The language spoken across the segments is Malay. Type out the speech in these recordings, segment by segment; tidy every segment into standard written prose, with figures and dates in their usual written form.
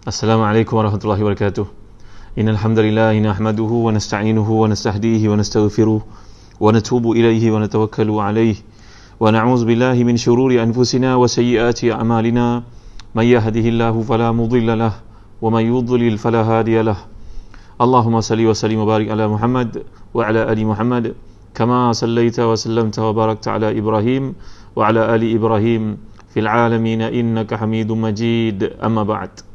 Assalamualaikum warahmatullahi wabarakatuh. Innal hamdalillah nahmaduhu wa nasta'inuhu wa nastahdihi wa nastaghfiruh wa natubu ilaihi wa natawakkalu alaihi wa na'udzu billahi min shururi anfusina wa sayyiati a'malina may yahdihillahu fala mudilla lahu wa may yudlil fala hadiya lahu. Allahumma salli wa sallim wa barik ala Muhammad wa ala ali Muhammad kama sallaita wa sallamta wa barakta ala Ibrahim wa ala ali Ibrahim fil alamin innaka Hamidum Majid. Amma ba'd.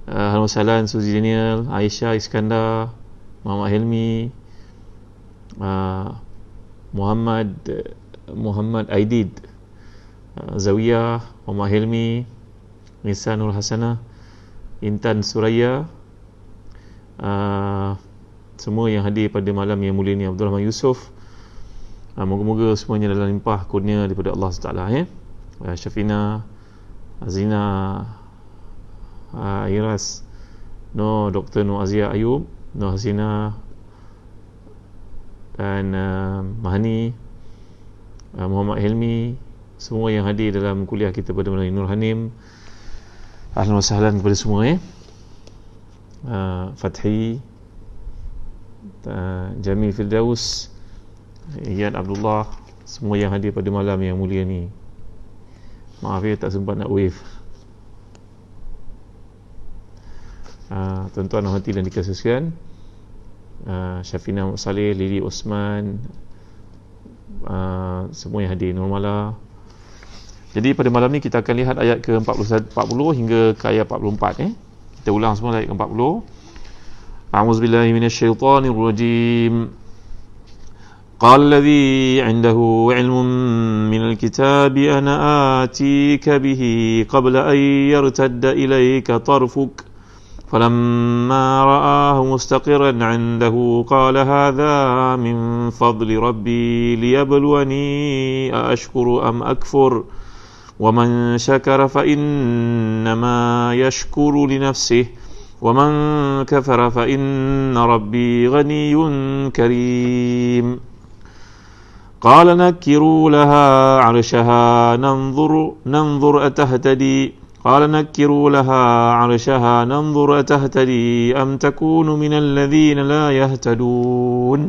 Halo Salan, Suzy Daniel, Aisyah Iskandar, Muhammad Helmi, Muhammad Aidid, Zawiyah, Muhammad Helmi, Nisa Nur Hasanah, Intan Suraya, semua yang hadir pada malam yang mulia ni, Abdul Rahman Yusof. Moga-moga semuanya dalam limpah kurnia daripada Allah SWT. Syafina, Azina, Iras, Dr. Nur Azia Ayub, Nur Hasina dan Mahani, Muhammad Helmi, semua yang hadir dalam kuliah kita pada malam ini. Nur Hanim, ahlan wa sahlan kepada semua. Fathi, Jamil Firdaus, Iyad Abdullah, semua yang hadir pada malam yang mulia ni. Maaf tak sempat nak wave. Tuan-tuan dan hati dan dikasih sekalian, Syafina Saleh, Lili Osman, semua yang hadir, Nurmala. Jadi pada malam ni kita akan lihat ayat ke-40 hingga ke ayat 44. Kita ulang semua ayat ke-40. A'udzubillahi minasyaitonirrajim. Qala alladhi 'indahu 'ilmun minal kitabi ana atika bihi qabla an yartadda ilayka tarfuk. فلما رآه مستقرا عنده قال هذا من فضل ربي ليبلوني أأشكر أم أكفر ومن شكر فإنما يشكر لنفسه ومن كفر فإن ربي غني كريم قال نكروا لها عرشها ننظر أتهتدي قال نكروا لها عرشها ننظر أتهتدي أم تكون من الذين لا يهتدون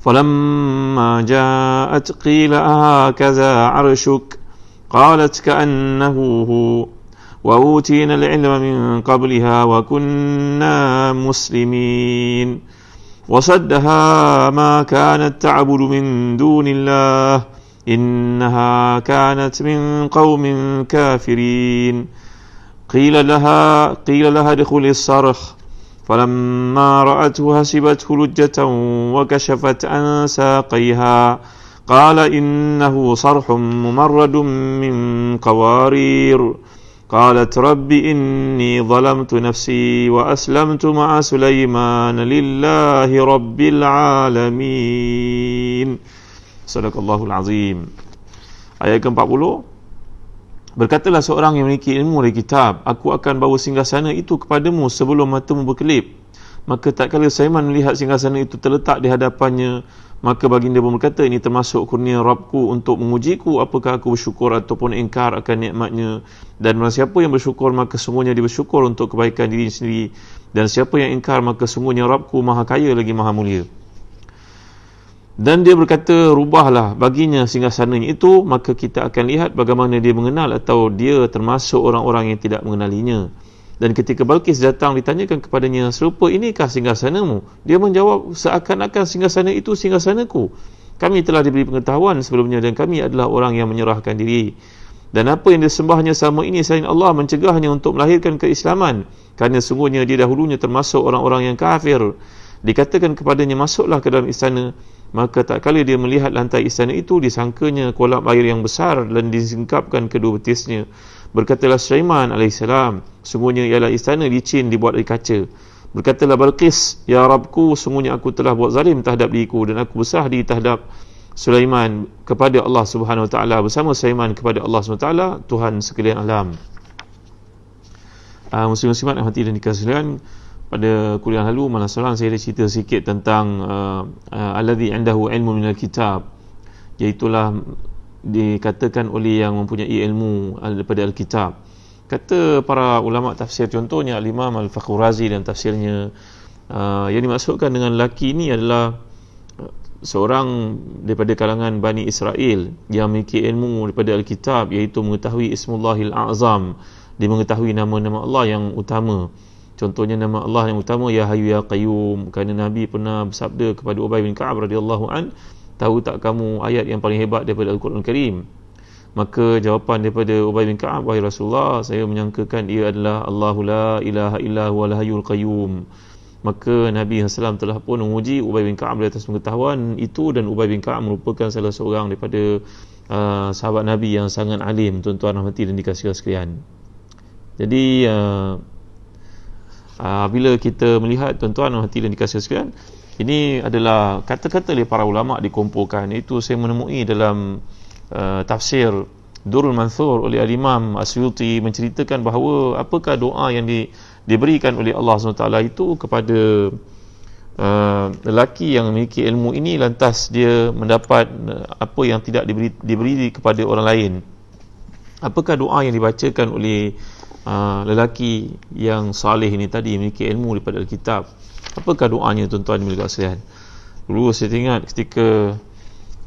فلما جاءت قيل هكذا عرشك قالت كأنه هو وأوتينا العلم من قبلها وكنا مسلمين وصدها ما كانت تعبد من دون الله إنها كانت من قوم كافرين قيل لها ادخل الصرح فلما رأته حسبته لجة وكشفت عن ساقيها قال إنه صرح ممرد من قوارير قالت رب إني ظلمت نفسي وأسلمت مع سليمان لله رب العالمين. Sadaqallahul Azim. Ayat ke-40. Berkatalah seorang yang memiliki ilmu dari kitab, aku akan bawa singgasana itu kepadamu sebelum matamu berkelip. Maka tak kala Sulaiman melihat singgasana itu terletak di hadapannya, maka baginda pun berkata, ini termasuk kurnia Rabbku untuk mengujiku apakah aku bersyukur ataupun ingkar akan nikmatnya. Dan barang siapa yang bersyukur maka sungguhnya dia bersyukur untuk kebaikan diri sendiri, dan siapa yang ingkar maka sungguhnya Rabbku maha kaya lagi maha mulia. Dan dia berkata, rubahlah baginya singgasananya itu, maka kita akan lihat bagaimana dia mengenal atau dia termasuk orang-orang yang tidak mengenalinya. Dan ketika Balqis datang ditanyakan kepadanya, serupa inikah singgasanamu? Dia menjawab, seakan-akan singgasana itu singgasanaku. Kami telah diberi pengetahuan sebelumnya dan kami adalah orang yang menyerahkan diri. Dan apa yang disembahnya selama ini selain Allah mencegahnya untuk melahirkan keislaman, kerana sungguhnya dia dahulunya termasuk orang-orang yang kafir. Dikatakan kepadanya, masuklah ke dalam istana. Maka tak kala dia melihat lantai istana itu, disangkanya kolam air yang besar dan disingkapkan kedua betisnya. Berkatalah Sulaiman AS, sungguhnya ialah istana licin dibuat dari kaca. Berkatalah Balqis, ya Rabbku, sungguhnya aku telah buat zalim terhadap diriku dan aku berserah diri terhadap Sulaiman kepada Allah Subhanahu Wa Taala, bersama Sulaiman kepada Allah Subhanahu Wa Taala, Tuhan sekalian alam. Muslim-muslimat yang hati dan dikasihi sekalian, pada kuliah lalu malam seorang saya ada cerita sikit tentang alladhi indahu ilmu minal kitab, iaitulah dikatakan oleh yang mempunyai ilmu daripada Alkitab. Kata para ulama tafsir, contohnya Al-Imam Al-Fakhrazi dan tafsirnya, yang dimaksudkan dengan lelaki ini adalah seorang daripada kalangan Bani Israel yang memiliki ilmu daripada Alkitab, iaitu mengetahui Ismullahil A'zam, dia mengetahui nama-nama Allah yang utama. Contohnya nama Allah yang utama, Ya Hayyu Ya Qayyum, kerana Nabi pernah bersabda kepada Ubay bin Ka'ab radhiyallahu an, tahu tak kamu ayat yang paling hebat daripada Al-Quran Karim? Maka jawapan daripada Ubay bin Ka'ab, wahai Rasulullah, saya menyangkakan ia adalah Allahu la ilaha illa huwal hayyul qayyum. Maka Nabi SAW telah pun menguji Ubay bin Ka'ab di atas pengetahuan itu, dan Ubay bin Ka'ab merupakan salah seorang daripada sahabat Nabi yang sangat alim, tuan-tuan rahmati dan dikasihi sekalian. Jadi bila kita melihat, tuan-tuan rahmati dan dikasihi sekalian, ini adalah kata-kata oleh para ulama dikumpulkan. Itu saya menemui dalam tafsir Durrul Manthur oleh Al-Imam Asyuti, menceritakan bahawa apakah doa yang diberikan oleh Allah SWT itu kepada lelaki yang memiliki ilmu ini, lantas dia mendapat apa yang tidak diberi kepada orang lain. Apakah doa yang dibacakan oleh lelaki yang saleh ini tadi, memiliki ilmu daripada Alkitab? Apakah doanya, tuan-tuan dan puan-puan sekalian? Dulu saya ingat ketika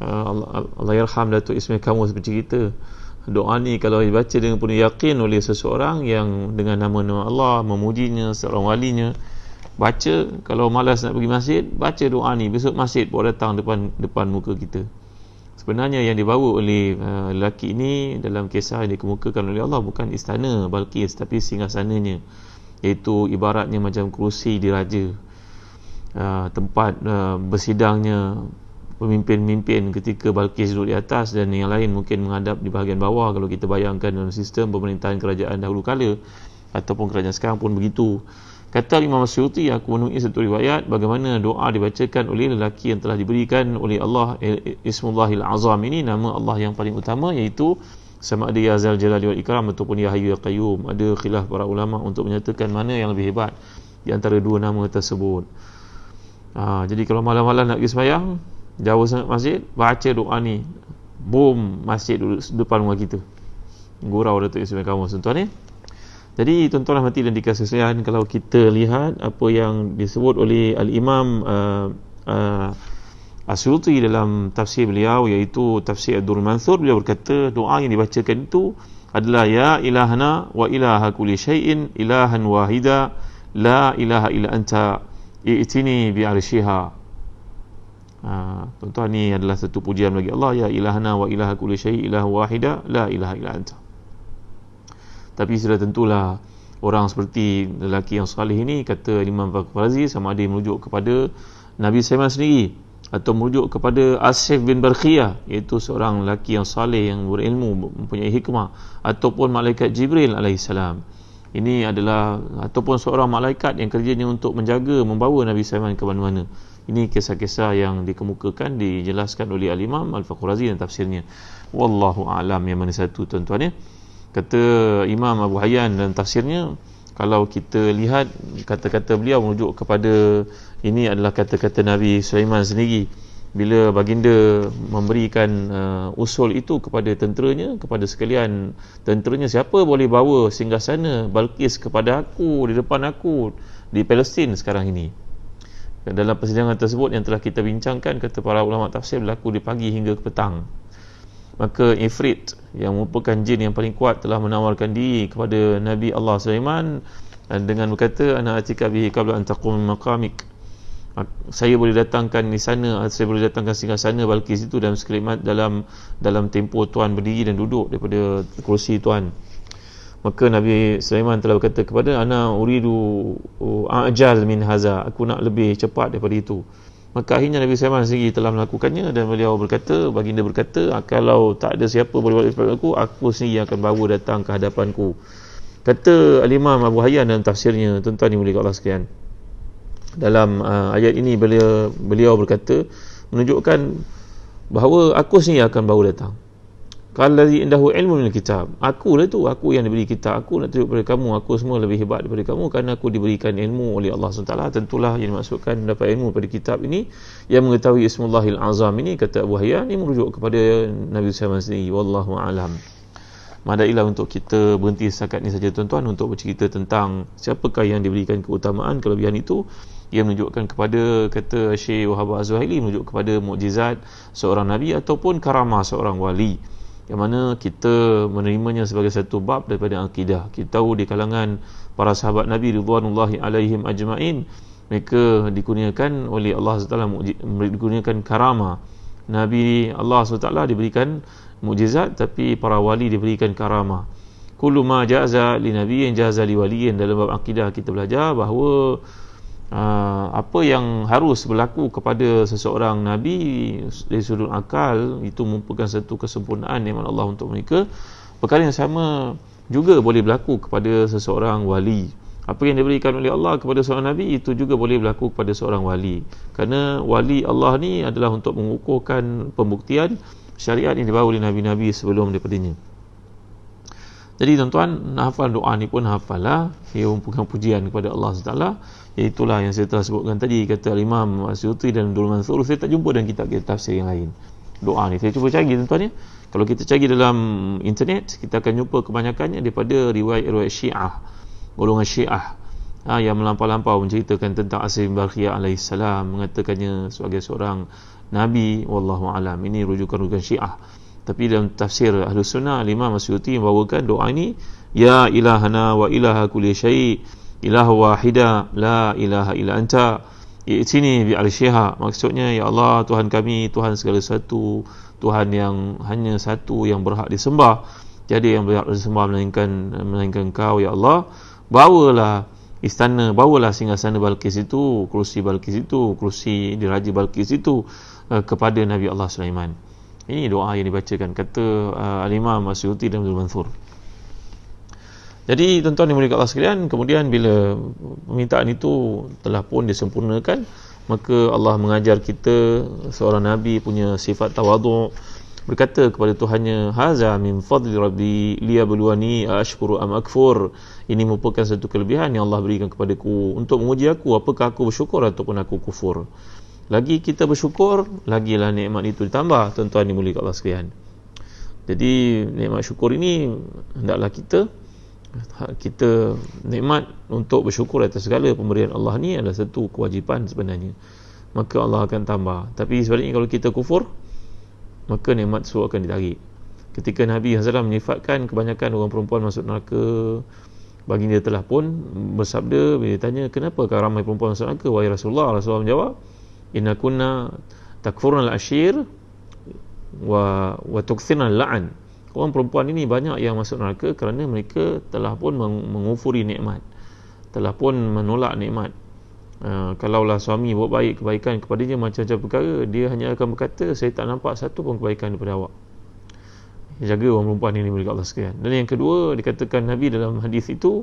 Allah yarham Datuk Ismail Kamus bercerita, doa ni kalau dibaca dengan penuh yakin oleh seseorang yang dengan nama-nama Allah, memujinya, seorang walinya, baca, kalau malas nak pergi masjid, baca doa ni, besok masjid pun datang depan muka kita. Sebenarnya yang dibawa oleh lelaki ini dalam kisah yang dikemukakan oleh Allah bukan istana Balqis, tapi singgasananya, iaitu ibaratnya macam kerusi diraja, tempat bersidangnya pemimpin-pemimpin ketika Balqis duduk di atas dan yang lain mungkin menghadap di bahagian bawah. Kalau kita bayangkan dalam sistem pemerintahan kerajaan dahulu kala ataupun kerajaan sekarang pun begitu. Kata Imam Asyuti, aku menemui satu riwayat bagaimana doa dibacakan oleh lelaki yang telah diberikan oleh Allah Ismullahil Azam ini, nama Allah yang paling utama, iaitu sama ada Ya Zal Jalali wal Ikram ataupun Ya Hayyu Ya Qayyum. Ada khilaf para ulama untuk menyatakan mana yang lebih hebat di antara dua nama tersebut. Jadi kalau malam-malam nak pergi sembahyang, jauh sangat masjid, baca doa ni, boom, masjid depan rumah kita. Gurau Datuk Ismail Kamus, tuan-tuan ni. Jadi tuan-tuan rahmati dan dikasihi sekalian, kalau kita lihat apa yang disebut oleh Al-Imam Asyuti dalam tafsir beliau, iaitu tafsir Durrul Manthur, beliau berkata doa yang dibacakan itu adalah Ya ilahana wa ilaha kulli syai'in ilahan wahida la ilaha illa anta i'tini bi'arsyiha. Tuan-tuan, ni adalah satu pujian bagi Allah, Ya ilahana wa ilaha kulli syai'in ilahu wahida la ilaha illa anta. Tapi sudah tentulah orang seperti lelaki yang salih ini, kata Imam Fakhrazi, sama ada merujuk kepada Nabi Sulaiman sendiri atau merujuk kepada Asif bin Barkhiyah, iaitu seorang lelaki yang salih, yang berilmu, mempunyai hikmah, ataupun malaikat Jibril alaihissalam. Ini adalah ataupun seorang malaikat yang kerjanya untuk menjaga, membawa Nabi Sulaiman ke mana-mana. Ini kisah-kisah yang dikemukakan, dijelaskan oleh Al-Imam Al-Fakhrazi dan tafsirnya. Wallahu a'lam yang mana satu, tuan-tuan ya. Kata Imam Abu Hayyan dalam tafsirnya, kalau kita lihat kata-kata beliau merujuk kepada, ini adalah kata-kata Nabi Sulaiman sendiri bila baginda memberikan usul itu kepada tenteranya, kepada sekalian tenteranya, siapa boleh bawa singgasana Balqis kepada aku, di depan aku di Palestin sekarang ini. Dalam persidangan tersebut yang telah kita bincangkan, kata para ulama tafsir, berlaku di pagi hingga ke petang. Maka Ifrit yang merupakan jin yang paling kuat telah menawarkan diri kepada Nabi Allah Sulaiman dengan berkata, ana atika bihi qabla an taqum min maqamik. Saya boleh datangkan di sana, saya boleh datangkan singgasana Balqis itu dalam sekelimat, dalam tempoh tuan berdiri dan duduk daripada kerusi tuan. Maka Nabi Sulaiman telah berkata kepada, ana uridu ajal min haza, aku nak lebih cepat daripada itu. Maka akhirnya Nabi Sulaiman sendiri telah melakukannya, dan beliau berkata, baginda berkata, kalau tak ada siapa boleh buat aku sendiri akan bawa datang ke hadapanku. Kata Al-Imam Abu Hayyan dalam tafsirnya, tuan-tuan yang mulia Allah sekalian, dalam ayat ini beliau berkata, menunjukkan bahawa aku sendiri akan bawa datang. Qallazi indahu ilmu minal kitab. Aku yang diberi kitab. Aku nak tunjuk kepada kamu, aku semua lebih hebat daripada kamu kerana aku diberikan ilmu oleh Allah SWT. Tentulah yang dimaksudkan dapat ilmu pada kitab ini yang mengetahui Ismullahil Azam ini, kata Abu Hayyan, ini merujuk kepada Nabi SAW sendiri. Wallahu a'lam. Madailah untuk kita berhenti setakat ni saja tuan-tuan untuk bercerita tentang siapakah yang diberikan keutamaan kelebihan itu. Ia menunjukkan kepada, kata Syekh Wahab Az-Zuhaili, menunjuk kepada mukjizat seorang Nabi ataupun karamah seorang wali, yang mana kita menerimanya sebagai satu bab daripada akidah. Kita tahu di kalangan para sahabat Nabi ridwanullahi alaihim ajma'in, mereka dikurniakan oleh Allah SWT, dikurniakan karamah. Nabi Allah SWT diberikan mukjizat, tapi para wali diberikan karamah. Kullu ma jaza li nabiyyin jaza li waliyyin. Dalam bab akidah kita belajar bahawa apa yang harus berlaku kepada seseorang Nabi dari sudut akal itu merupakan satu kesempurnaan nikmat Allah untuk mereka. Perkara yang sama juga boleh berlaku kepada seseorang wali. Apa yang diberikan oleh Allah kepada seorang Nabi itu juga boleh berlaku kepada seorang wali. Kerana wali Allah ni adalah untuk mengukuhkan pembuktian syariat yang dibawa oleh Nabi-Nabi sebelum daripadanya. Jadi tuan-tuan, hafal doa ni pun hafal lah. Ia merupakan pujian kepada Allah SWT. Iaitulah yang saya telah sebutkan tadi, kata Imam Asyuti dan Abdul Mansur. Saya tak jumpa dalam kitab-kitab tafsir yang lain doa ni. Saya cuba cari tuan-tuan ya. Kalau kita cari dalam internet, kita akan jumpa kebanyakannya daripada riwayat-riwayat Syiah, golongan Syiah, yang melampau-lampau menceritakan tentang Asim bin Barkhiyah alaihissalam, mengatakannya sebagai seorang Nabi. Wallahu alam. Ini rujukan-rujukan Syiah. Tapi dalam tafsir Ahlus Sunnah, Imam Asyuti membawakan doa ini, ya ilahana wa ilaha kulli syai' ilah wahida la ilaha illa anta i'tini bi arsyiha. Maksudnya, ya Allah, Tuhan kami, Tuhan segala sesuatu, Tuhan yang hanya satu yang berhak disembah, tiada yang berhak disembah melainkan Engkau, ya Allah. Bawalah istana, bawalah singgasana Balqis itu, kerusi Balqis itu, kerusi diraja Balqis itu kepada Nabi Allah Sulaiman. Ini doa yang dibacakan, kata Al-Imam Asyuti dan Abdul Mansur. Jadi tuan-tuan yang mulia Allah sekalian, kemudian bila permintaan itu telah pun disempurnakan, maka Allah mengajar kita seorang Nabi punya sifat tawaduk, berkata kepada Tuhannya, haza min fadli rabbi liyabluwani ashkuru am akfur. Ini merupakan satu kelebihan yang Allah berikan kepadaku untuk menguji aku, apakah aku bersyukur ataupun aku kufur. Lagi kita bersyukur, lagilah nikmat itu ditambah, tuan-tuan dimuliakan Allah sekalian. Jadi nikmat syukur ini hendaklah kita nikmat untuk bersyukur atas segala pemberian Allah ni adalah satu kewajipan sebenarnya. Maka Allah akan tambah. Tapi sebaliknya, kalau kita kufur, maka nikmat tersebut akan ditarik. Ketika Nabi SAW menyifatkan kebanyakan orang perempuan masuk neraka, baginda telah pun bersabda bila ditanya, kenapakah ramai perempuan masuk neraka wahai Rasulullah? Rasulullah menjawab, inna kunna takfurna al-ashir wa tukthirna al-la'an. Orang perempuan ini banyak yang masuk neraka kerana mereka telah pun mengufuri nikmat, telah pun menolak nikmat. Kalaulah suami buat baik kebaikan kepadanya macam-macam perkara, dia hanya akan berkata, saya tak nampak satu pun kebaikan daripada awak. Jaga orang perempuan ini milik Allah sekalian. Dan yang kedua, dikatakan Nabi dalam hadis itu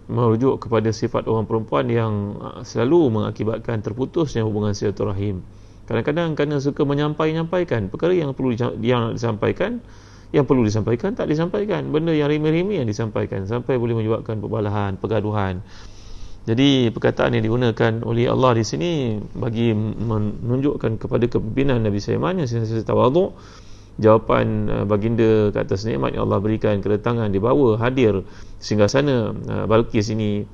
merujuk kepada sifat orang perempuan yang selalu mengakibatkan terputusnya hubungan silaturahim. Kadang-kadang kerana suka menyampaikan perkara yang perlu disampaikan, yang perlu disampaikan tak disampaikan, benda yang remeh-remeh yang disampaikan, sampai boleh menyebabkan perbalahan, pergaduhan. Jadi perkataan yang digunakan oleh Allah di sini bagi menunjukkan kepada kepimpinan Nabi Sulaiman yang sentiasa tawaduk. Jawapan baginda ke atas nikmat yang Allah berikan, kedatangan, dibawa hadir singgasana Balqis ini,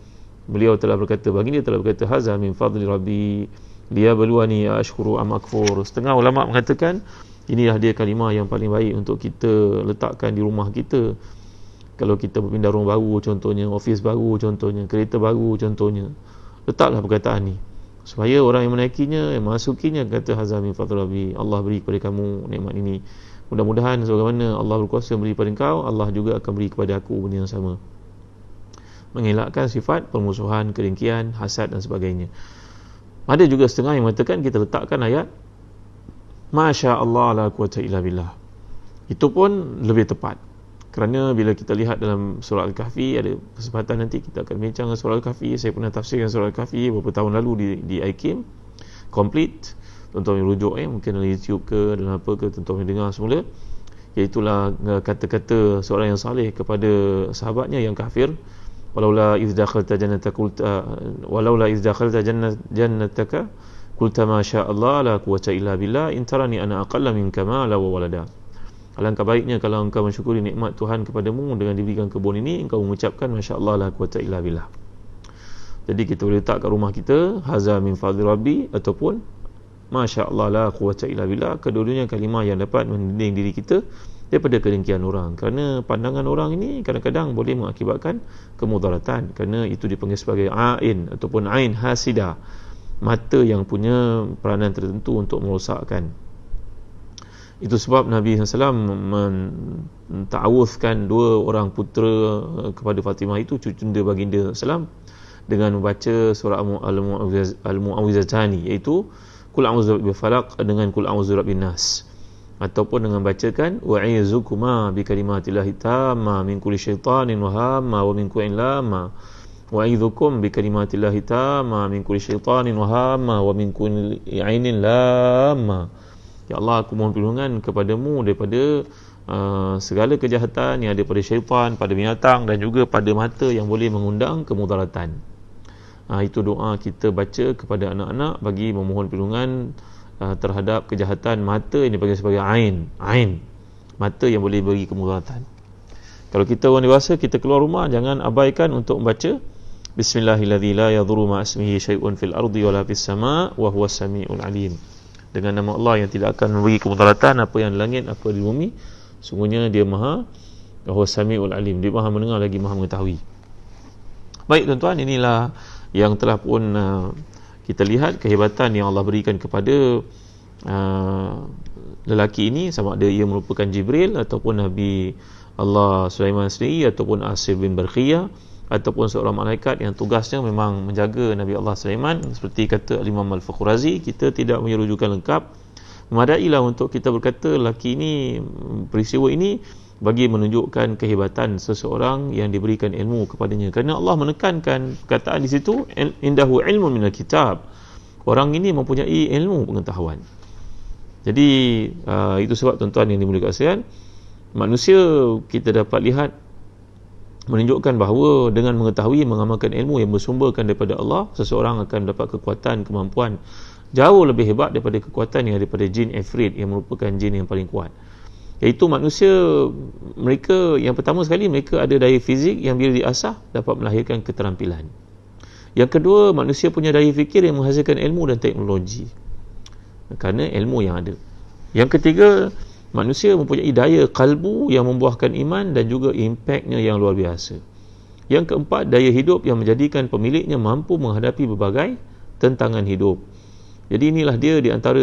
beliau telah berkata, baginda telah berkata, haza min fadli rabbi liyabluwani ashkuru am akfur. Setengah ulama mengatakan inilah dia kalimah yang paling baik untuk kita letakkan di rumah kita. Kalau kita berpindah rumah baru contohnya, office baru contohnya, kereta baru contohnya, letaklah perkataan ni supaya orang yang menaikinya, yang masukinya kata, haza min fadli rabbi, Allah beri kepada kamu nikmat ini. Mudah-mudahan sebagaimana Allah berkuasa beri kepada engkau, Allah juga akan beri kepada aku benda yang sama. Mengelakkan sifat permusuhan, kedengkian, hasad dan sebagainya. Ada juga setengah yang mengatakan kita letakkan ayat Masya Allah la quwata illa billah. Itu pun lebih tepat. Kerana bila kita lihat dalam surah Al-Kahfi, ada kesempatan nanti kita akan bincang surah Al-Kahfi. Saya pernah tafsirkan surah Al-Kahfi beberapa tahun lalu di IKIM complete. Tuan-tuan yang rujuk mungkin dalam YouTube ke dalam apa ke, tuan-tuan yang dengar semula. Iaitulah kata-kata seorang yang saleh kepada sahabatnya yang kafir, walaula iz dakhalta jannataka qulta ma sya Allah la quwwata illa billah in tarani ana aqalla minka mala wa walada. Alangkah baiknya kalau engkau mensyukuri nikmat Tuhan kepadamu dengan diberikan kebun ini, engkau mengucapkan masya Allah la quwwata illa billah. Jadi kita boleh letak kat rumah kita haza min fadli rabbi ataupun masya Allah la quwwata illa billah. Kedua-duanya kalimah yang dapat mendinding diri kita daripada kedengkian orang, kerana pandangan orang ini kadang-kadang boleh mengakibatkan kemudaratan, kerana itu dipanggil sebagai ain ataupun ain hasidah, mata yang punya peranan tertentu untuk merosakkan. Itu sebab Nabi SAW menta'awuzkan dua orang putera kepada Fatimah itu, cucunda baginda SAW, dengan membaca surah Al-Mu'awwizatani, iaitu Qul a'udzu birabbil falaq dengan Qul a'udzu birabbin nas, ataupun dengan bacakan wa'izukuma bi kalimatillahi tamma min kulli syaitanin wa hamma wa min kulli lamma wa'izukum bi kalimatillahi tamma min kulli syaitanin wa hamma wa min kulli ainin lamma. Ya Allah, aku mohon perlindungan kepadamu daripada segala kejahatan yang ada pada syaitan, pada binatang dan juga pada mata yang boleh mengundang kemudaratan. Itu doa kita baca kepada anak-anak bagi memohon perlindungan terhadap kejahatan mata yang dipanggil sebagai ain, mata yang boleh beri kemudaratan. Kalau kita orang dewasa, kita keluar rumah, jangan abaikan untuk membaca Bismillahilladzi la yadhurru ma ismihi syai'un fil ardi wala fis sama' wa huwas samiul alim. Dengan nama Allah yang tidak akan memberi kemudaratan apa yang di langit, apa di bumi, sungguhnya dia maha huwas samiul alim, dia maha mendengar lagi maha mengetahui. Baik tuan-tuan, inilah yang telah pun kita lihat kehebatan yang Allah berikan kepada lelaki ini, sama ada ia merupakan Jibril ataupun Nabi Allah Sulaiman sendiri, ataupun Asir bin Barkhiyah, ataupun seorang malaikat yang tugasnya memang menjaga Nabi Allah Sulaiman. Seperti kata Imam Al-Fakhrazi, kita tidak punya rujukan lengkap, memadailah untuk kita berkata lelaki ini, peristiwa ini bagi menunjukkan kehebatan seseorang yang diberikan ilmu kepadanya, kerana Allah menekankan perkataan di situ indahu ilmu minal kitab, orang ini mempunyai ilmu pengetahuan. Jadi itu sebab tuan-tuan yang dimuliakan sekalian, manusia kita dapat lihat menunjukkan bahawa dengan mengetahui, mengamalkan ilmu yang bersumberkan daripada Allah, seseorang akan dapat kekuatan, kemampuan jauh lebih hebat daripada kekuatan yang daripada jin Ifrit, yang merupakan jin yang paling kuat. Iaitu manusia, mereka yang pertama sekali, mereka ada daya fizik yang bila diasah dapat melahirkan keterampilan. Yang kedua, manusia punya daya fikir yang menghasilkan ilmu dan teknologi, kerana ilmu yang ada. Yang ketiga, manusia mempunyai daya kalbu yang membuahkan iman dan juga impaknya yang luar biasa. Yang keempat, daya hidup yang menjadikan pemiliknya mampu menghadapi berbagai tentangan hidup. Jadi inilah dia di antara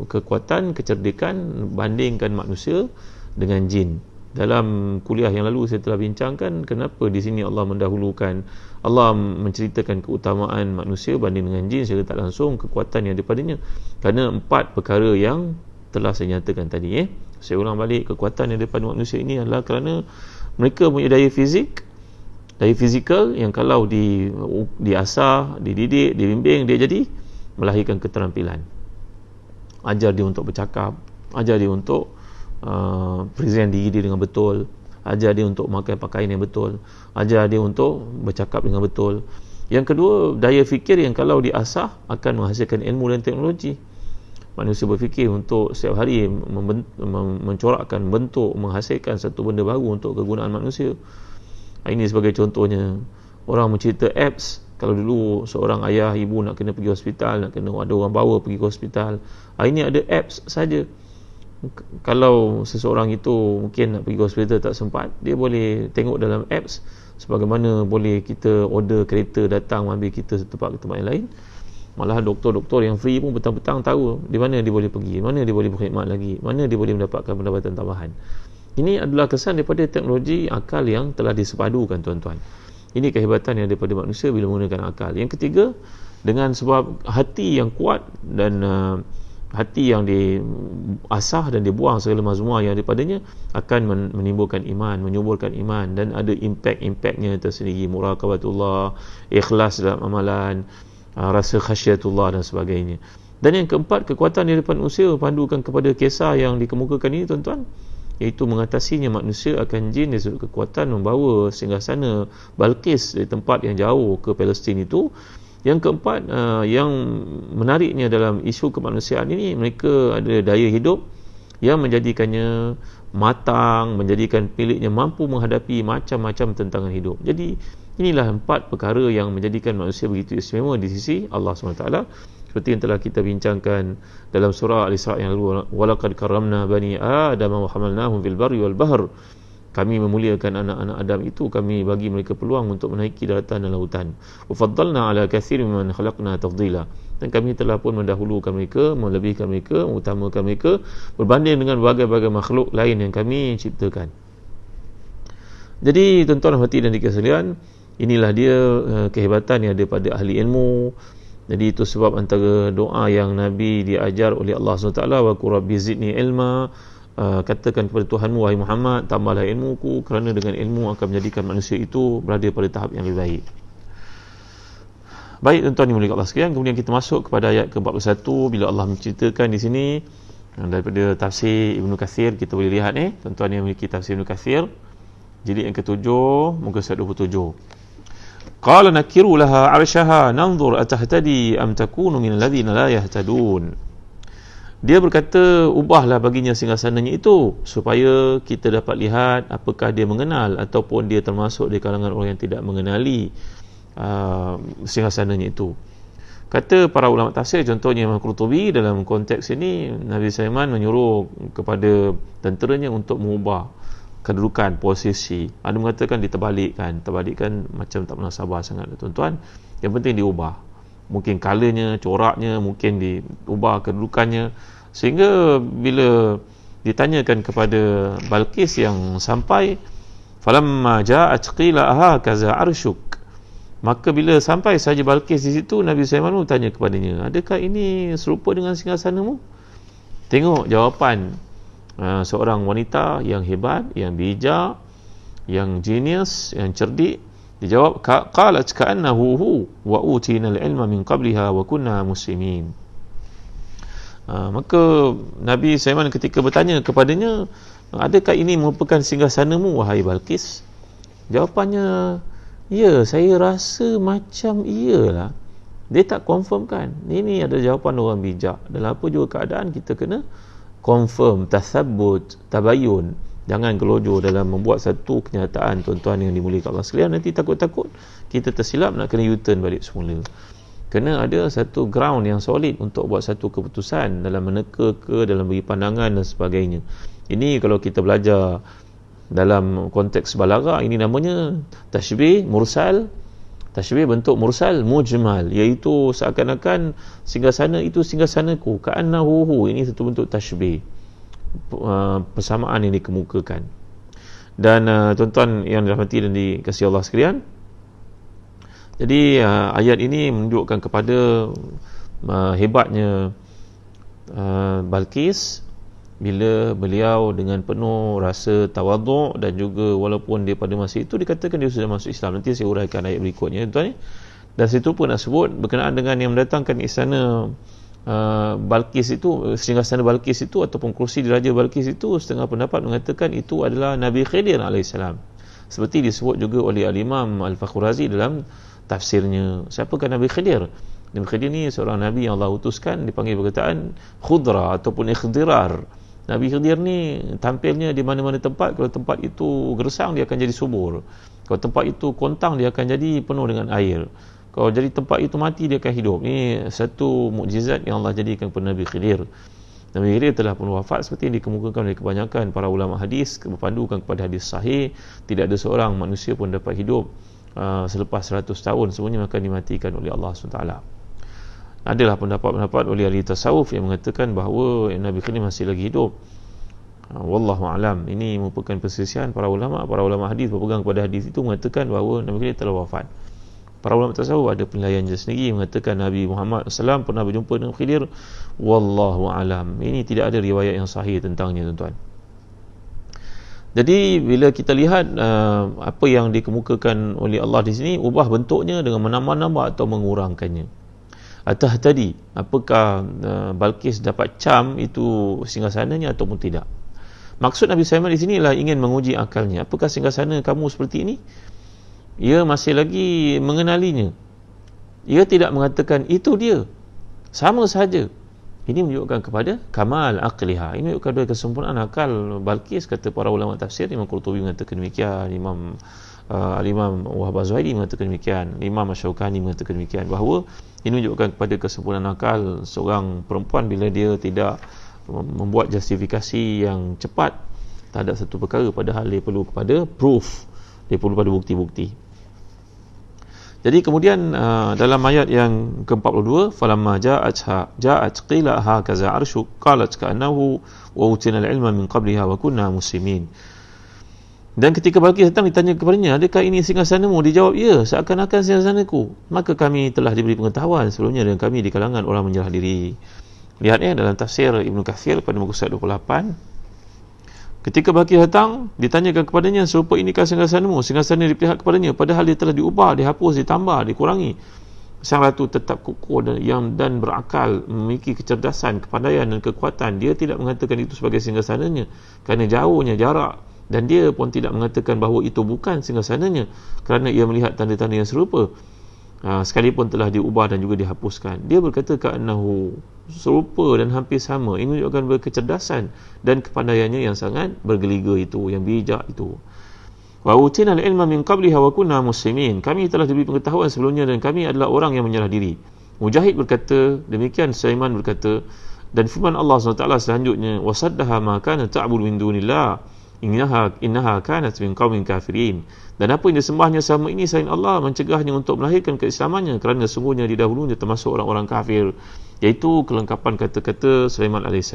kekuatan, kecerdikan bandingkan manusia dengan jin. Dalam kuliah yang lalu saya telah bincangkan kenapa di sini Allah mendahulukan, Allah menceritakan keutamaan manusia banding dengan jin secara tak langsung, kekuatan yang daripadanya, kerana empat perkara yang telah saya nyatakan tadi. Saya ulang balik, kekuatan yang daripada manusia ini adalah kerana mereka punya daya fizik, daya fizikal yang kalau diasah, dididik, dibimbing, dia jadi melahirkan keterampilan. Ajar dia untuk bercakap, ajar dia untuk present diri dia dengan betul, ajar dia untuk memakai pakaian yang betul, ajar dia untuk bercakap dengan betul. Yang kedua, daya fikir yang kalau diasah akan menghasilkan ilmu dan teknologi. Manusia berfikir untuk setiap hari mencorakkan bentuk, menghasilkan satu benda baru untuk kegunaan manusia. Ini sebagai contohnya, orang mencerita apps. Kalau dulu seorang ayah, ibu nak kena pergi hospital, nak kena ada orang bawa pergi ke hospital, hari ini ada apps saja. Kalau seseorang itu mungkin nak pergi ke hospital tak sempat, dia boleh tengok dalam apps, sebagaimana boleh kita order kereta datang ambil kita tempat ke tempat yang lain. Malah doktor-doktor yang free pun petang-petang tahu di mana dia boleh pergi, mana dia boleh berkhidmat lagi, mana dia boleh mendapatkan pendapatan tambahan. Ini adalah kesan daripada teknologi akal yang telah disepadukan, tuan-tuan. Ini kehebatan yang daripada manusia bila menggunakan akal. Yang ketiga, dengan sebab hati yang kuat dan hati yang diasah dan dibuang segala mazmum yang daripadanya, akan menimbulkan iman, menyuburkan iman, dan ada impact-impactnya tersendiri, muraqabatullah, ikhlas dalam amalan, rasa khasyatullah dan sebagainya. Dan yang keempat, kekuatan daripada manusia pandukan kepada kisah yang dikemukakan ini, tuan-tuan, iaitu mengatasinya manusia akan jin dari sudut kekuatan membawa singgasana Balqis dari tempat yang jauh ke Palestin itu. Yang keempat, yang menariknya dalam isu kemanusiaan ini, mereka ada daya hidup yang menjadikannya matang, menjadikan miliknya mampu menghadapi macam-macam tantangan hidup. Jadi inilah 4 perkara yang menjadikan manusia begitu istimewa di sisi Allah SWT. Seperti yang telah kita bincangkan dalam surah Al-Isra' yang lalu, walaqad karramna bani Adam wa hamalnahum fil barri wal bahr. Kami memuliakan anak-anak Adam itu, kami bagi mereka peluang untuk menaiki daratan dan lautan. Wa faddalna ala katsirin mimman khalaqna tafdila. Dan kami telah pun mendahulukan mereka, melebihkan mereka, mengutamakan mereka berbanding dengan berbagai-bagai makhluk lain yang kami ciptakan. Jadi tuan-tuan hati dan dikasihi sekalian, inilah dia kehebatan yang ada pada ahli ilmu. Jadi itu sebab antara doa yang Nabi diajar oleh Allah SWT, wa qur rabbi zidni ilma, katakan kepada Tuhanmu, wahai Muhammad, tambahlah ilmuku, kerana dengan ilmu akan menjadikan manusia itu berada pada tahap yang lebih baik. Baik tuan-tuan yang mulia Allah sekalian, kemudian kita masuk kepada ayat ke-41 bila Allah menceritakan di sini daripada tafsir Ibnu Katsir. Kita boleh lihat tuan-tuan yang memiliki tafsir Ibnu Katsir, jilid yang ke-7 muka surat 27. Qala nakiru laha 'arsyaha nanzur atahtadi am takunu minal ladzina la yahtadun. Dia berkata, ubahlah baginya singgasananya itu supaya kita dapat lihat apakah dia mengenal ataupun dia termasuk di kalangan orang yang tidak mengenali singgasananya itu. Kata para ulama tafsir, contohnya Imam Qurtubi, dalam konteks ini Nabi Sulaiman menyuruh kepada tenteranya untuk mengubah kedudukan, posisi. Ada mengatakan diterbalikkan. Terbalikkan macam tak pernah sabar sangat, tuan-tuan. Yang penting diubah. Mungkin colornya, coraknya, mungkin diubah kedudukannya, sehingga bila ditanyakan kepada Balqis yang sampai, falamma ja'at qila ahakaza arsyuk, maka bila sampai saja Balqis di situ, Nabi Sulaiman bertanya kepadanya, adakah ini serupa dengan singgasanamu? Tengok jawapan seorang wanita yang hebat, yang bijak, yang genius, yang cerdik. Dijawab, qalat ka'annahu hu wa utina al-ilma min qabliha wa kunna muslimin. Maka Nabi Sulaiman ketika bertanya kepadanya, adakah ini merupakan singgasanamu wahai Balqis? Jawapannya, ya, saya rasa macam iyalah. Dia tak confirmkan. Ini ada jawapan orang bijak. Dalam apa juga keadaan kita kena confirm, tathabbut, tabayun. Jangan gelojoh dalam membuat satu kenyataan, tuan-tuan yang dimuliakan Allah sekalian. Nanti takut-takut kita tersilap nak kena U-turn balik semula. Kena ada satu ground yang solid untuk buat satu keputusan dalam meneka ke, dalam beri pandangan dan sebagainya. Ini kalau kita belajar dalam konteks balaghah, ini namanya tashbih mursal. Tashbih bentuk mursal mujmal, iaitu seakan-akan singgasana itu singgasanaku, ka'annahu hu. Ini satu bentuk tashbih, persamaan yang dikemukakan. Dan tuan-tuan yang dirahmati dan dikasihi Allah sekalian, jadi ayat ini menunjukkan kepada hebatnya Balqis bila beliau dengan penuh rasa tawaduk, dan juga walaupun dia pada masa itu dikatakan dia sudah masuk Islam. Nanti saya uraikan ayat berikutnya, tuan-tuan. Dan situ pun nak sebut berkenaan dengan yang mendatangkan istana Balqis itu, singgasana Balqis itu ataupun kursi diraja Balqis itu, setengah pendapat mengatakan itu adalah Nabi Khidir AS. Seperti disebut juga oleh Al-Imam Al-Fakhrazi dalam tafsirnya. Siapakah Nabi Khidir? Nabi Khidir ni seorang Nabi yang Allah utuskan, dipanggil perkataan khudra ataupun ikhdirar. Nabi Khidir ni tampilnya di mana-mana tempat. Kalau tempat itu gersang, dia akan jadi subur. Kalau tempat itu kontang, dia akan jadi penuh dengan air. Kalau jadi tempat itu mati, dia akan hidup. Ini satu mukjizat yang Allah jadikan kepada Nabi Khidir. Nabi Khidir telah pun wafat seperti yang dikemukakan oleh kebanyakan para ulama hadis, berpandukan kepada hadis sahih. Tidak ada seorang manusia pun dapat hidup selepas 100 tahun, semuanya akan dimatikan oleh Allah SWT. Adalah pendapat-pendapat oleh ahli tasawuf yang mengatakan bahawa Nabi Khidir masih lagi hidup. Wallahu alam. Ini merupakan perselisihan para ulama. Para ulama hadis berpegang kepada hadis itu mengatakan bahawa Nabi Khidir telah wafat. Para ulama tasawuf ada penilaiannya sendiri, mengatakan Nabi Muhammad SAW pernah berjumpa dengan Khidir. Wallahu alam. Ini tidak ada riwayat yang sahih tentangnya, tuan-tuan. Jadi bila kita lihat apa yang dikemukakan oleh Allah di sini, ubah bentuknya dengan menambah-nambah atau mengurangkannya. Tadi, apakah Balqis dapat cam itu singgasananya ataupun tidak? Maksud Nabi Sulaiman di sini ialah ingin menguji akalnya. Apakah singgasana kamu seperti ini? Ia masih lagi mengenalinya. Ia tidak mengatakan itu dia, sama saja. Ini menunjukkan kepada kamal aqliha. Ini menunjukkan kepada kesempurnaan akal Balqis, kata para ulama tafsir. Imam Qurtubi mengatakan demikian, Imam Wahab Az-Zuhairi mengatakan demikian, Imam Asy-Syaukani mengatakan demikian, bahawa ini menunjukkan kepada kesempurnaan akal seorang perempuan bila dia tidak membuat justifikasi yang cepat terhadap satu perkara, padahal dia perlu kepada proof, dia perlu pada bukti-bukti. Jadi kemudian dalam ayat yang ke-42, falamma ja'at qila hakaza arshu qalat ka'annahu wa utina al-ilma min qabliha wa kunna muslimin. Dan ketika Balqis datang ditanya kepadanya, adakah ini singgasanamu? Dijawab, ya, seakan-akan singgasanaku. Maka kami telah diberi pengetahuan sebelumnya dan kami di kalangan orang menyerah diri. Lihat dalam tafsir Ibnu Katsir pada muka surat 28. Ketika Balqis datang, ditanyakan kepadanya, serupa inikah singgasanamu? Singgasana diperlihat kepadanya, padahal dia telah diubah, dihapus, ditambah, dikurangi. Sang ratu tetap kukuh dan berakal, memiliki kecerdasan, kepandaian dan kekuatan. Dia tidak mengatakan itu sebagai singgasananya kerana jauhnya jarak, dan dia pun tidak mengatakan bahawa itu bukan singgasananya kerana ia melihat tanda-tanda yang serupa, sekalipun telah diubah dan juga dihapuskan. Dia berkata ka'annahu, serupa dan hampir sama. Ini menunjukkan berkecerdasan dan kepandaiannya yang sangat bergeliga itu, yang bijak itu. Wa utina al-ilma min qabliha wa kunna muslimin. Kami telah diberi pengetahuan sebelumnya dan kami adalah orang yang menyerah diri. Mujahid berkata demikian, Sulaiman berkata, dan firman Allah SWT selanjutnya, wasaddaha ma kana ta'budu min dunillah innaha kanat min qaumin kafirin. Dan apa yang disembahnya selama ini selain Allah mencegahnya untuk melahirkan keislamannya kerana sungguhnya di dahulunya termasuk orang-orang kafir. Iaitu kelengkapan kata-kata Sulaiman AS.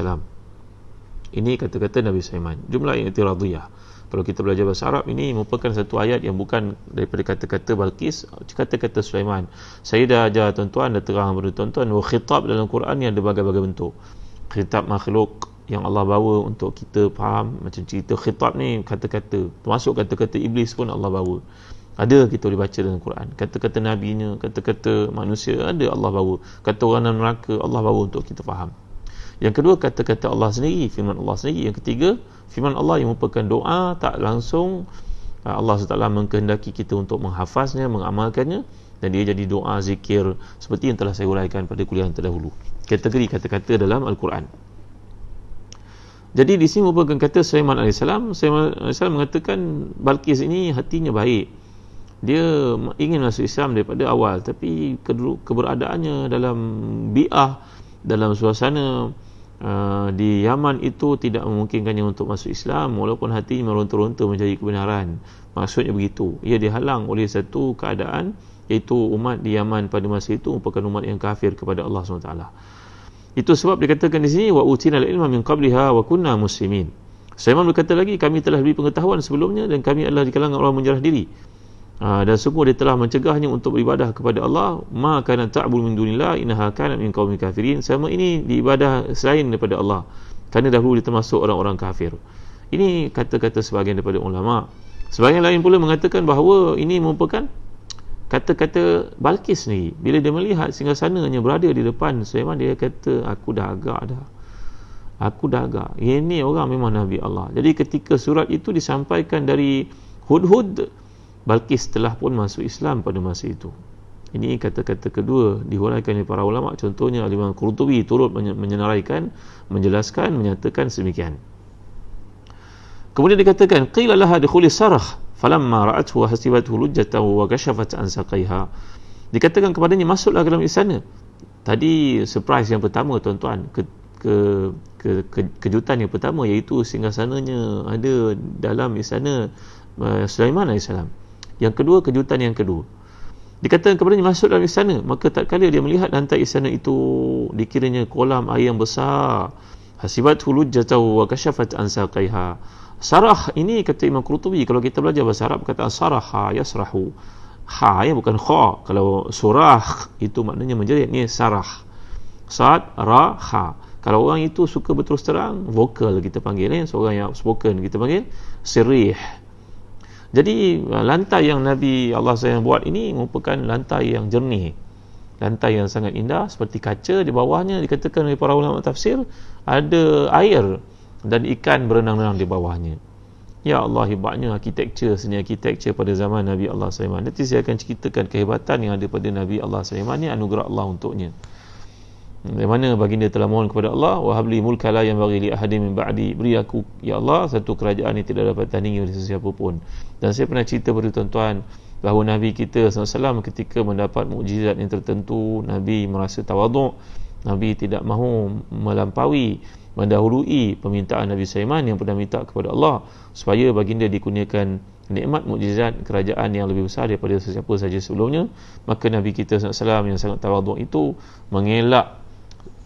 Ini kata-kata Nabi Sulaiman, jumlah yang i'tiradiyah. Kalau kita belajar bahasa Arab, ini merupakan satu ayat yang bukan daripada kata-kata Balqis, kata-kata Sulaiman. Saya dah ajar tuan-tuan, dah terang kepada tuan-tuan, khitab dalam Quran ni ada berbagai-bagai bentuk. Khitab makhluk yang Allah bawa untuk kita faham, macam cerita khitab ni kata-kata, termasuk kata-kata iblis pun Allah bawa, ada kita boleh baca dalam Quran. Kata-kata nabinya, kata-kata manusia, ada Allah bawa. Kata orang dalam neraka Allah bawa untuk kita faham. Yang kedua, kata-kata Allah sendiri, firman Allah sendiri. Yang ketiga, firman Allah yang merupakan doa tak langsung, Allah SWT mengkehendaki kita untuk menghafaznya, mengamalkannya, dan dia jadi doa, zikir, seperti yang telah saya uraikan pada kuliah yang terdahulu. Kategori kata-kata dalam Al-Quran. Jadi di sini merupakan kata Sulaiman AS. Sulaiman AS mengatakan Balqis ini hatinya baik, dia ingin masuk Islam daripada awal, tapi keberadaannya dalam bi'ah, dalam suasana di Yaman itu tidak memungkinkannya untuk masuk Islam, walaupun hatinya meronta-ronta mencari kebenaran. Maksudnya begitu, ia dihalang oleh satu keadaan, iaitu umat di Yaman pada masa itu merupakan umat yang kafir kepada Allah SWT. Itu sebab dikatakan di sini wa utina al-ilma min qabliha wa kunna muslimin. Sulaiman berkata lagi, kami telah beri pengetahuan sebelumnya dan kami adalah di kalangan orang menyerah diri. Dan sungguh dia telah mencegahnya untuk beribadah kepada Allah. Ma kana ta'budu min dunillah innaha kanat min qaumin kafirin. Selama ini diibadah selain daripada Allah, kerana dahulu dia termasuk orang-orang kafir. Ini kata-kata sebahagian daripada ulama. Sebahagian lain pula mengatakan bahawa ini merupakan kata-kata Balqis sendiri. Bila dia melihat singgasananya berada di depan Sulaiman, dia kata, aku dah agak. Ini orang memang Nabi Allah. Jadi ketika surat itu disampaikan dari Hudhud, Balqis telah pun masuk Islam pada masa itu. Ini kata-kata kedua dihuraikan oleh para ulama. Contohnya Imam Qurtubi turut menyenaraikan, menjelaskan, menyatakan sedemikian. Kemudian dikatakan qila laha dukhuli sarah falamma ra'athu wa hasibathu lujjatahu wa kashafat an saqaiha. Dikatakan kepadanya, masuklah ke dalam istana. Tadi surprise yang pertama tuan-tuan, kejutan yang pertama, iaitu singgasananya ada dalam istana Sulaiman AS. Yang kedua, kejutan yang kedua, dikatakan kepadanya masuk dalam istana. Maka tak kala dia melihat lantai istana itu dikiranya kolam air yang besar. Hasibathu lujjatahu wa kashafat an saqaiha. Sarah ini kata Imam Qurtubi, kalau kita belajar bahasa Arab, kata saraha yasrahu, ha ya, bukan kha. Kalau surah itu maknanya menjerit, ni sarah, sad ra ha. Kalau orang itu suka berterus terang, vokal kita panggil, seorang yang spoken kita panggil sirih. Jadi lantai yang Nabi Allah SWT buat ini merupakan lantai yang jernih, lantai yang sangat indah seperti kaca. Di bawahnya dikatakan oleh para ulama tafsir ada air dan ikan berenang-renang di bawahnya. Ya Allah, hebatnya seni arkitektur pada zaman Nabi Allah Sulaiman. Nanti saya akan ceritakan kehebatan yang ada pada Nabi Allah Sulaiman ni, anugerah Allah untuknya. Dari mana baginda telah mohon kepada Allah, wa habli mulka la yanbaghi li ahadin min ba'di, beri aku ya Allah satu kerajaan yang tidak dapat tandingi oleh sesiapa pun. Dan saya pernah cerita kepada tuan-tuan bahawa Nabi kita SAW ketika mendapat mukjizat yang tertentu, Nabi merasa tawaduk, Nabi tidak mahu melampaui, mendahului permintaan Nabi Sulaiman yang pernah minta kepada Allah supaya baginda dikurniakan nikmat mukjizat kerajaan yang lebih besar daripada sesiapa saja sebelumnya. Maka Nabi kita SAW yang sangat tawaduk itu mengelak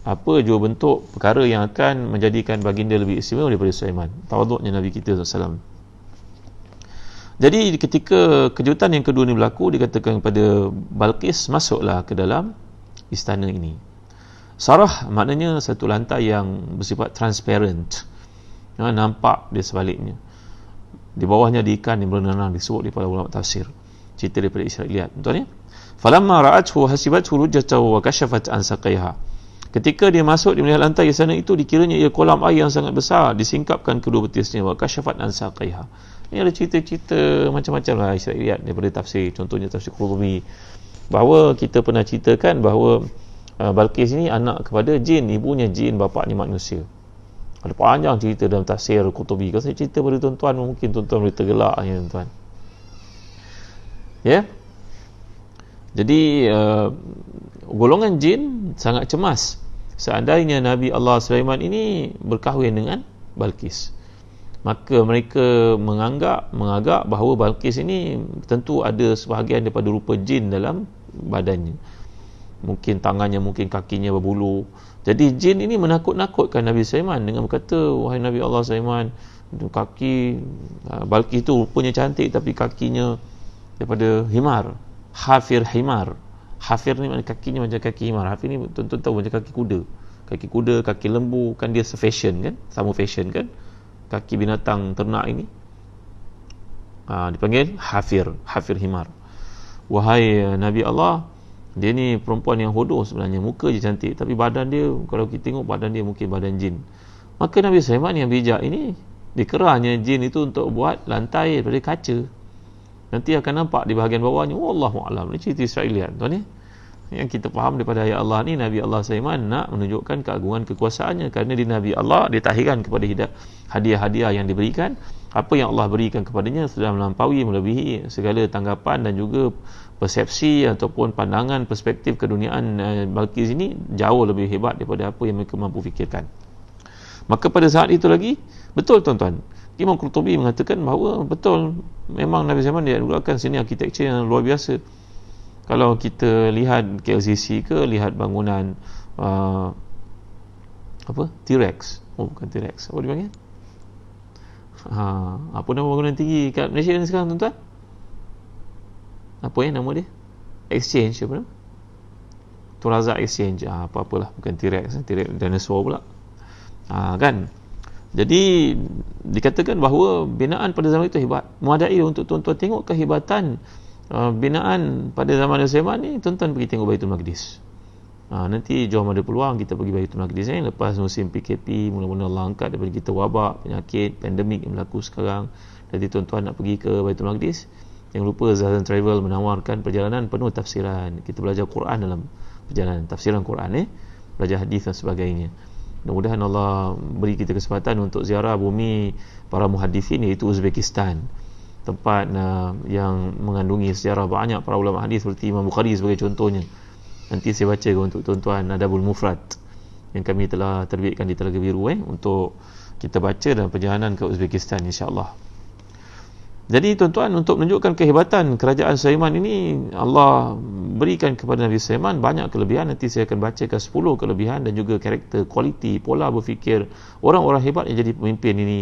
apa jua bentuk perkara yang akan menjadikan baginda lebih istimewa daripada Sulaiman. Tawaduknya Nabi kita SAW. Jadi ketika kejutan yang kedua ni berlaku, dikatakan kepada Balqis, masuklah ke dalam istana ini. Sarah maknanya satu lantai yang bersifat transparent, nampak di sebaliknya. Di bawahnya ada ikan yang berenang, disebut daripada ulama tafsir. Cerita daripada Israiliyat, tuan ya. Falamma ra'athu hasibathu rujjatahu wa kashafat an saqaiha. Ketika dia masuk, dia melihat lantai istana itu, dikiranya ia kolam air yang sangat besar, disingkapkan kedua betisnya, wa kashafat an saqaiha. Ini ada cerita-cerita macam-macam lah Israiliyat daripada tafsir. Contohnya tafsir Qurtubi, bahawa kita pernah ceritakan bahawa Balqis ini anak kepada jin, ibunya jin, bapaknya manusia. Ada panjang cerita dalam tafsir Qurtubi. Kalau saya cerita pada tuan-tuan, mungkin tuan-tuan boleh tergelak ya tuan-tuan. Ya. Jadi golongan jin sangat cemas seandainya Nabi Allah Sulaiman ini berkahwin dengan Balqis. Maka mereka mengagak bahawa Balqis ini tentu ada sebahagian daripada rupa jin dalam badannya. Mungkin tangannya, mungkin kakinya berbulu. Jadi jin ini menakut-nakutkan Nabi Sulaiman dengan berkata, wahai Nabi Allah Sulaiman, kaki Balqis itu rupanya cantik tapi kakinya daripada himar, hafir himar. Hafir ni maknanya kakinya macam kaki himar. Hafir ni tuan-tuan tahu macam kaki kuda. Kaki kuda, kaki lembu, kan dia fashion kan? Sama fashion kan? Kaki binatang ternak ini dipanggil hafir, hafir himar. Wahai Nabi Allah, dia ni perempuan yang hodoh sebenarnya, muka je cantik tapi badan dia, kalau kita tengok badan dia mungkin badan jin. Maka Nabi Sulaiman yang bijak ini, dikerahnya jin itu untuk buat lantai daripada kaca. Nanti akan nampak di bahagian bawahnya. Wallahu a'lam. Ini cerita Israiliyat tuan ni. Yang kita faham daripada ayat Allah ni, Nabi Allah Sulaiman nak menunjukkan keagungan kekuasaannya, kerana di Nabi Allah ditahikan kepada hadiah-hadiah yang diberikan. Apa yang Allah berikan kepadanya sudah melampaui, melebihi segala tanggapan dan juga persepsi ataupun pandangan perspektif keduniaan Balqis ini jauh lebih hebat daripada apa yang mereka mampu fikirkan. Maka pada saat itu lagi, betul tuan-tuan, Imam Qurtubi mengatakan bahawa betul, memang Nabi Sulaiman dia anugerahkan seni arkitektur yang luar biasa. Kalau kita lihat KLCC ke, lihat bangunan T-Rex. Oh, bukan T-Rex, apa dipanggil? Apa nama bangunan tinggi kat Malaysia ni sekarang tuan-tuan? Apa nama dia? Exchange apa nama? Tun Razak Exchange. Apa-apalah, bukan T-Rex, T-Rex dinosaur pula. Kan? Jadi dikatakan bahawa binaan pada zaman itu hebat. Memadai untuk tuan-tuan tengok kehebatan binaan pada zaman Sulaiman ni. Tuan-tuan pergi tengok Baitul Maqdis. Nanti jom ada peluang kita pergi Baitul Maqdis lepas musim PKP, mula-mula Allah angkat daripada kita wabak, penyakit, pandemik yang berlaku sekarang. Jadi tuan-tuan nak pergi ke Baitul Maqdis, jangan lupa Zahran Travel menawarkan perjalanan penuh tafsiran. Kita belajar Quran dalam perjalanan, tafsiran Quran belajar hadis dan sebagainya. Mudah-mudahan Allah beri kita kesempatan untuk ziarah bumi para muhadithin, iaitu Uzbekistan, tempat yang mengandungi sejarah banyak para ulama hadis seperti Imam Bukhari sebagai contohnya. Nanti saya baca untuk tuan-tuan Adabul Mufrad yang kami telah terbitkan di Telaga Biru untuk kita baca dalam perjalanan ke Uzbekistan, insya-Allah. Jadi tuan-tuan, untuk menunjukkan kehebatan kerajaan Sulaiman ini, Allah berikan kepada Nabi Sulaiman banyak kelebihan. Nanti saya akan bacakan 10 kelebihan dan juga karakter, kualiti, pola berfikir orang-orang hebat yang jadi pemimpin ini,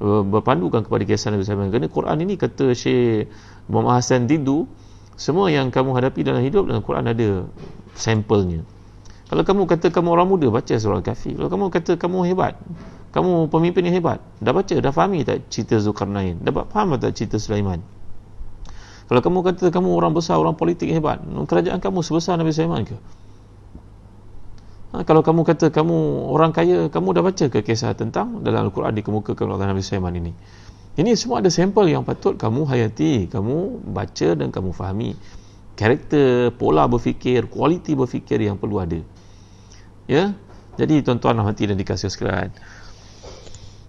berpandukan kepada kisah Nabi Sulaiman. Kerana Quran ini, kata Syekh Muhammad Hassan Didu, semua yang kamu hadapi dalam hidup, dalam Quran ada sampelnya. Kalau kamu kata kamu orang muda, baca surah Al-Kahfi. Kalau kamu kata kamu hebat, kamu pemimpin yang hebat, dah baca, dah fahami tak cerita Zulkarnain? Dah faham tak cerita Sulaiman? Kalau kamu kata kamu orang besar, orang politik hebat, kerajaan kamu sebesar Nabi Sulaiman ke? Kalau kamu kata kamu orang kaya, kamu dah baca ke kisah tentang dalam Al-Quran dikemukakan oleh Nabi Sulaiman ini? Ini semua ada sampel yang patut kamu hayati, kamu baca dan kamu fahami. Karakter, pola berfikir, kualiti berfikir yang perlu ada. Ya. Jadi tuan-tuan hati dan dikasihi sekalian.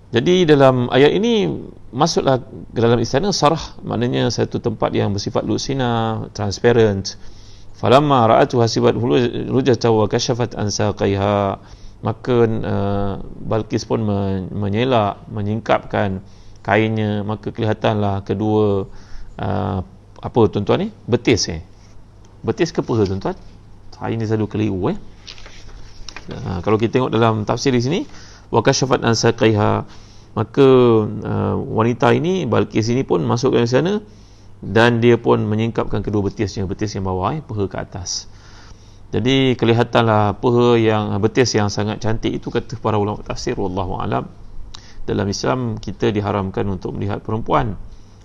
Jadi dalam ayat ini masuklah ke dalam istana sarah, maknanya satu tempat yang bersifat lusina, transparent. Falamma ra'atu hasibat rujata wa kashafat an saqaiha, maka Balqis pun menyelak, menyingkapkan kainnya, maka kelihatanlah kedua apa tuan-tuan ni? Betis betis ke peha tuan-tuan? Saya ni selalu keliru kalau kita tengok dalam tafsir di sini, wa kashafat an saqaiha, maka wanita ini, Balqis ini pun masuk ke sana dan dia pun menyingkapkan kedua betis yang bawah, peha ke atas. Jadi kelihatanlah peha yang betis yang sangat cantik itu, kata para ulama tafsir, wallahu alam. Dalam Islam kita diharamkan untuk melihat perempuan.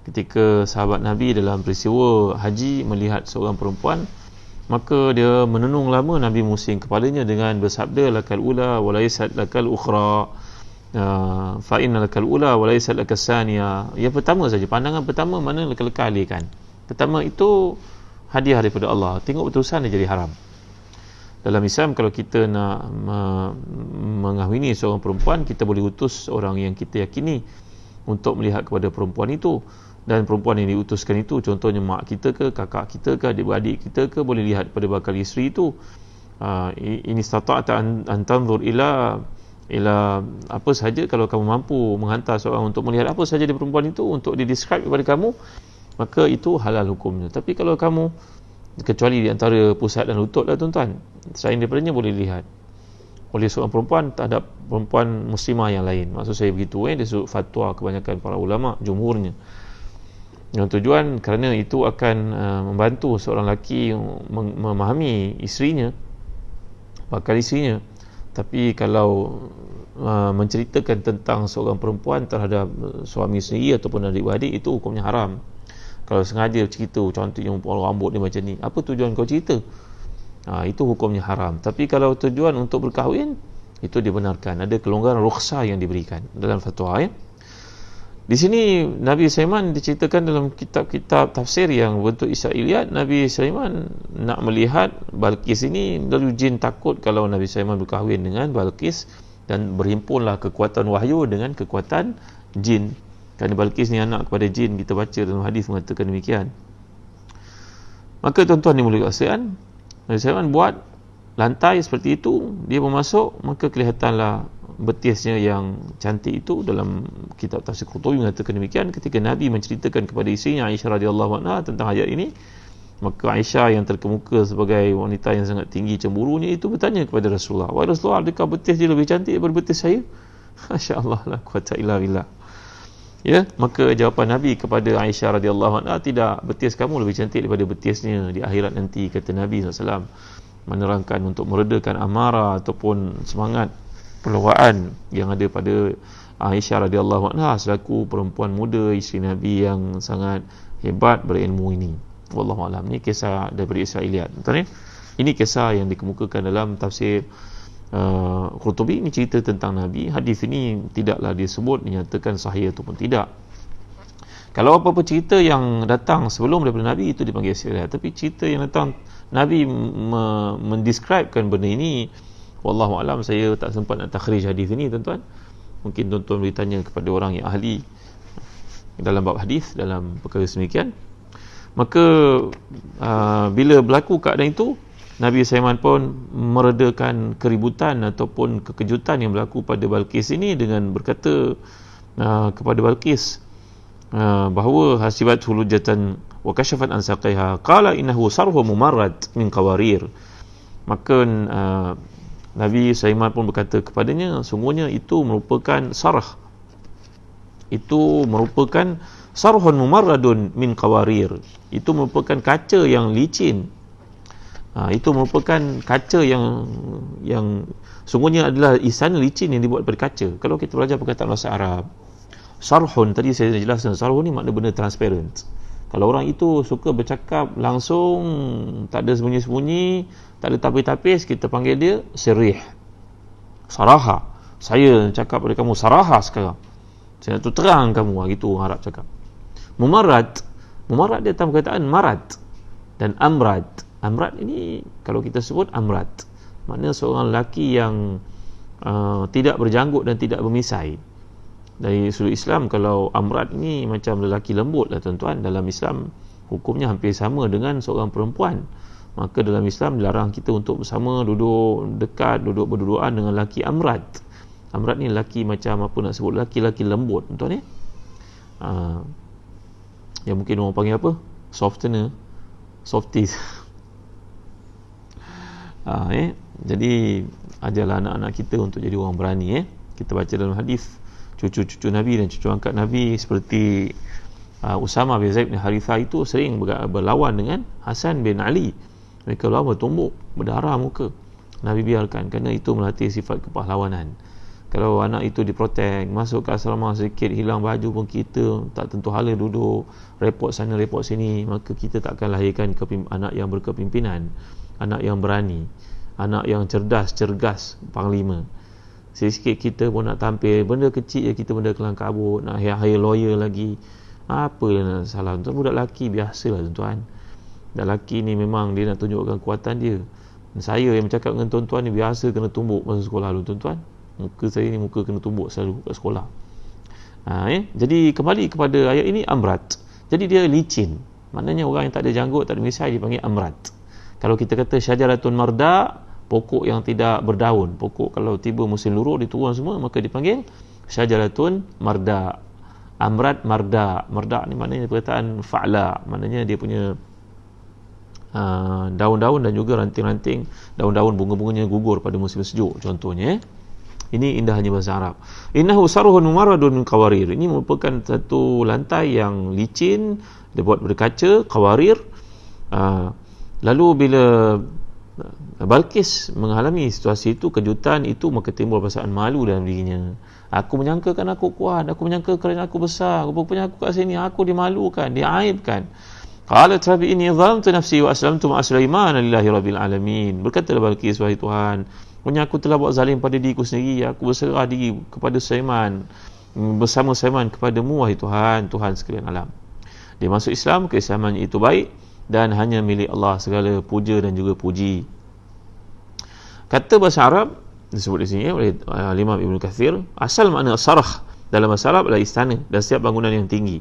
Ketika sahabat Nabi dalam peristiwa haji melihat seorang perempuan, maka dia menenung lama. Nabi musing kepalanya dengan bersabda, lakal ula wa laysat lakal ukhra, fa inna lakal ula wa laysat lakal saniya. Yang pertama saja, pandangan pertama mana leka-leka alihkan. Pertama itu hadiah daripada Allah, tengok berterusan dia jadi haram. Dalam Islam, kalau kita nak mengahwini seorang perempuan, kita boleh utus orang yang kita yakini untuk melihat kepada perempuan itu, dan perempuan yang diutuskan itu, contohnya mak kita ke, kakak kita ke, adik-beradik kita ke, boleh lihat pada bakal isteri itu. Ini stata'ata an tanzur ila apa sahaja, kalau kamu mampu menghantar seorang untuk melihat apa sahaja di perempuan itu untuk di-describe kepada kamu, maka itu halal hukumnya. Tapi kalau kamu, kecuali di antara pusat dan lutut lah tuan-tuan, selain daripadanya boleh lihat oleh seorang perempuan terhadap perempuan muslimah yang lain. Maksud saya begitu, dia sebut fatwa kebanyakan para ulama, jumhurnya, dengan tujuan kerana itu akan membantu seorang lelaki memahami isterinya, bakal isterinya. Tapi kalau menceritakan tentang seorang perempuan terhadap suami sendiri ataupun adik-beradik, itu hukumnya haram. Kalau sengaja cerita, contohnya rambut dia macam ni, apa tujuan kau cerita? Itu hukumnya haram. Tapi kalau tujuan untuk berkahwin, itu dibenarkan. Ada kelonggaran rukhsah yang diberikan dalam fatwa. Di sini Nabi Sulaiman diceritakan dalam kitab-kitab tafsir yang bentuk Israiliyat. Nabi Sulaiman nak melihat Balqis ini, lalu jin takut kalau Nabi Sulaiman berkahwin dengan Balqis, dan berhimpunlah kekuatan wahyu dengan kekuatan jin. Kerana Balqis ni anak kepada jin, kita baca dalam hadis mengatakan demikian. Maka tuan-tuan ni mulai kasihan, Nabi Sulaiman buat lantai seperti itu, dia bermasuk, maka kelihatanlah betisnya yang cantik itu. Dalam kitab tafsir Qurtubi mengatakan demikian, ketika Nabi menceritakan kepada isterinya Aisyah radhiyallahu anha tentang ayat ini, maka Aisyah yang terkemuka sebagai wanita yang sangat tinggi cemburunya itu bertanya kepada Rasulullah, wahai Rasulullah, adakah betis dia lebih cantik daripada betis saya? Masya-Allah, la quwwata illa billah. Ya, maka jawapan Nabi kepada Aisyah radhiyallahu anha, tidak, betis kamu lebih cantik daripada betisnya di akhirat nanti, kata Nabi SAW, menerangkan untuk meredakan amarah ataupun semangat pelawaan yang ada pada Aisyah radhiyallahu anha selaku perempuan muda, isteri Nabi yang sangat hebat berilmu ini. Wallahu a'lam. Ini kisah daripada Israiliyat. Betul ni? Ini kisah yang dikemukakan dalam tafsir Qurtubi. Ini cerita tentang Nabi. Hadis ini tidaklah disebut dinyatakan sahih ataupun tidak. Kalau apa-apa cerita yang datang sebelum daripada Nabi, itu dipanggil Israiliyat. Tapi cerita yang datang Nabi mendescribekan benda ini, wallahu alam, saya tak sempat nak takhrij hadis ini tuan-tuan. Mungkin tuan-tuan boleh tanya kepada orang yang ahli dalam bab hadis, dalam perkara semikian. Maka bila berlaku keadaan itu, Nabi Sulaiman pun meredakan keributan ataupun kekejutan yang berlaku pada Balqis ini dengan berkata kepada Balqis bahawa hasibat hulujatan wa kashafat an saqaiha qala innahu sarhu mumarrad min qawarir. Maka Nabi Sulaiman pun berkata kepadanya, sungguhnya itu merupakan sarh, itu merupakan sarhun mumarradun min qawarir, itu merupakan kaca yang licin. Itu merupakan kaca yang sungguhnya adalah istana licin yang dibuat daripada kaca. Kalau kita belajar perkataan bahasa Arab, sarhun, tadi saya jelaskan, sarhun ni makna benda transparent. Kalau orang itu suka bercakap langsung, tak ada sembunyi-sembunyi, tak ada tapis-tapis, kita panggil dia sirih, saraha. Saya cakap pada kamu saraha sekarang, saya nak tu terang kamu, gitu orang Arab cakap. Mumarrad dia dalam perkataan marad dan amrad. Amrad ini kalau kita sebut amrad, maknanya seorang lelaki yang tidak berjanggut dan tidak bermisai. Dari sudut Islam, kalau amrad ini macam lelaki lembut lah tuan-tuan. Dalam Islam hukumnya hampir sama dengan seorang perempuan. Maka dalam Islam dilarang kita untuk bersama, duduk dekat, duduk berduaan dengan lelaki amrad. Amrad ni lelaki macam apa nak sebut, lelaki lembut tuan-tuan yang mungkin orang panggil apa, softener, softies. Jadi ajarlah anak-anak kita untuk jadi orang berani. Kita baca dalam hadis, cucu-cucu Nabi dan cucu angkat Nabi seperti Usama bin Zaid bin Harithah itu sering berlawan dengan Hasan bin Ali. Mereka lawan bertumbuk, berdarah muka. Nabi biarkan, kerana itu melatih sifat kepahlawanan. Kalau anak itu diprotek, masuk ke asrama sedikit, hilang baju pun kita tak tentu hala duduk, repot sana repot sini, maka kita takkan lahirkan anak yang berkepimpinan, anak yang berani, anak yang cergas, panglima. Sikit kita pun nak tampil, benda kecil je kita benda kelang kabut, nak hire lawyer lagi, apa nak salah. Tuan budak lelaki biasalah tuan-tuan. Budak lelaki ni memang dia nak tunjukkan kekuatan dia. Saya yang bercakap dengan tuan-tuan ni biasa kena tumbuk masa sekolah dulu tuan-tuan. Muka saya ni muka kena tumbuk selalu kat sekolah. Jadi kembali kepada ayat ini, amrat. Jadi dia licin. Maknanya orang yang tak ada janggut, tak ada misai dipanggil amrat. Kalau kita kata syajaratun marda, pokok yang tidak berdaun, pokok kalau tiba musim luruh diturun semua, maka dipanggil syajaratun marda. Amrat marda. Marda ni maknanya perkataan fa'la, maknanya dia punya daun-daun dan juga ranting-ranting daun-daun bunga-bunganya gugur pada musim sejuk contohnya. Ini indahnya bahasa Arab. Innahu sarhun mumarradun min qawarir. Ini merupakan satu lantai yang licin, dia buat berkaca, qawarir. Lalu bila Balqis mengalami situasi itu, kejutan itu, maka timbul perasaan malu dalam dirinya. Aku menyangkakan aku kuat, aku menyangka kerana aku besar, rupanya aku kat sini aku dimalukan, diaibkan. Qalat rabbi inni zalamtu nafsi wa aslamtu ma'a Sulaiman lillahi rabbil alamin. Berkatalah Balqis, wahai Tuhan, punya aku telah buat zalim pada diriku sendiri, aku berserah diri kepada Sulaiman, bersama Sulaiman kepadamu wahai Tuhan, Tuhan sekalian alam. Dia masuk Islam, keislamannya itu baik dan hanya milik Allah segala puja dan juga puji. Kata bahasa Arab disebut di sini oleh Imam Ibn Kathir, asal makna sarah dalam bahasa Arab adalah istana dan setiap bangunan yang tinggi.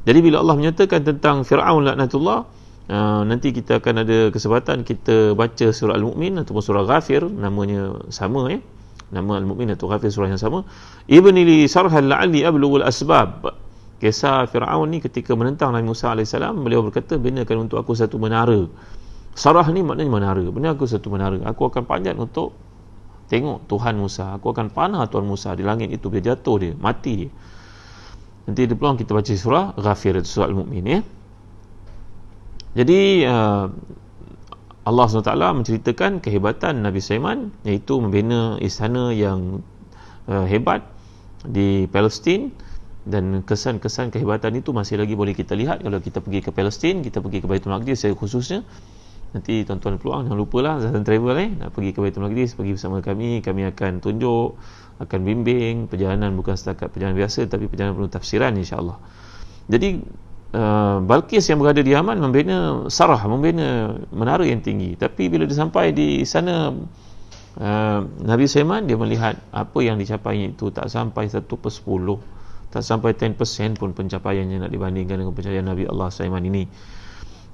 Jadi bila Allah menyatakan tentang Fir'aun laknatullah, nanti kita akan ada kesempatan kita baca surah Al-Mu'min ataupun surah Ghafir, namanya sama nama Al-Mu'min atau Ghafir surah yang sama. Ibni li sarhal la'alli ablughul asbab. Kisah Fir'aun ni ketika menentang Nabi Musa AS, beliau berkata, binakan untuk aku satu menara. Sarah ni maknanya menara, bina aku satu menara, aku akan panjat untuk tengok Tuhan Musa, aku akan panah Tuhan Musa di langit itu, biar jatuh dia, mati dia. Nanti ada peluang kita baca surah Ghafir, surah Al-Mu'min Jadi Allah SWT menceritakan kehebatan Nabi Sulaiman, iaitu membina istana yang hebat di Palestin, dan kesan-kesan kehebatan itu masih lagi boleh kita lihat kalau kita pergi ke Palestin, kita pergi ke Baitul Maqdis secara khususnya. Nanti tuan-tuan peluang, jangan lupalah Zatan Travel nak pergi ke Baitul Maqdis, pergi bersama kami akan tunjuk, akan bimbing. Perjalanan bukan setakat perjalanan biasa, tapi perjalanan penuh tafsiran insya-Allah. Jadi Balqis yang berada di Yaman membina sarah, membina menara yang tinggi. Tapi bila dia sampai di sana, Nabi Sulaiman dia melihat apa yang dicapainya itu tak sampai 1/10, tak sampai 10% pun pencapaiannya nak dibandingkan dengan pencapaian Nabi Allah Sulaiman ini.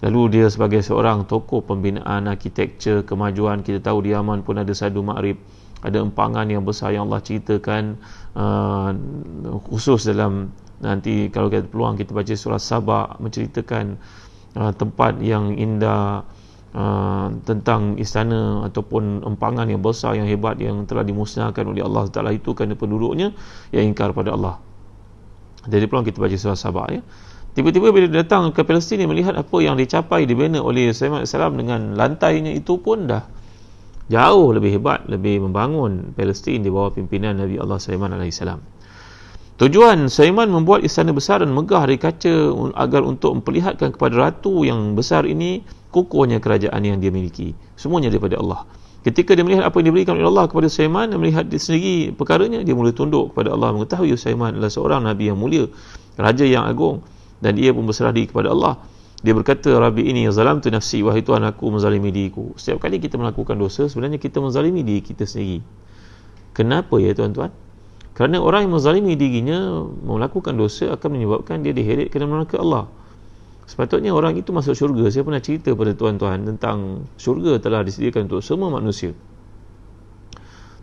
Lalu dia sebagai seorang tokoh pembinaan arkitektur kemajuan, kita tahu di Yaman pun ada Sadu Ma'rib, ada empangan yang besar yang Allah ceritakan khusus dalam, nanti kalau kita peluang kita baca surah Sabah, menceritakan tempat yang indah, tentang istana ataupun empangan yang besar yang hebat yang telah dimusnahkan oleh Allah Ta'ala itu kerana penduduknya yang ingkar pada Allah. Jadi peluang kita baca surah Sabah Tiba-tiba bila datang ke Palestin, dia melihat apa yang dicapai, dibina oleh Sulaiman AS dengan lantainya itu pun dah jauh lebih hebat, lebih membangun Palestin di bawah pimpinan Nabi Allah Sulaiman AS. Tujuan Sulaiman membuat istana besar dan megah dari kaca agar untuk memperlihatkan kepada ratu yang besar ini kukuhnya kerajaan yang dia miliki. Semuanya daripada Allah. Ketika dia melihat apa yang diberikan oleh Allah kepada Sulaiman, dia melihat dia sendiri perkaranya, dia mula tunduk kepada Allah, mengetahui Sulaiman adalah seorang Nabi yang mulia, Raja yang agung, dan dia pun berserah diri kepada Allah. Dia berkata, Rabbi ini zalamtu nafsi, wahai Tuhan aku menzalimi diriku. Setiap kali kita melakukan dosa, sebenarnya kita menzalimi diri kita sendiri. Kenapa ya tuan-tuan? Kerana orang yang menzalimi dirinya melakukan dosa akan menyebabkan dia diheret ke dalam neraka Allah. Sepatutnya orang itu masuk syurga. Saya pernah cerita pada tuan-tuan tentang syurga telah disediakan untuk semua manusia.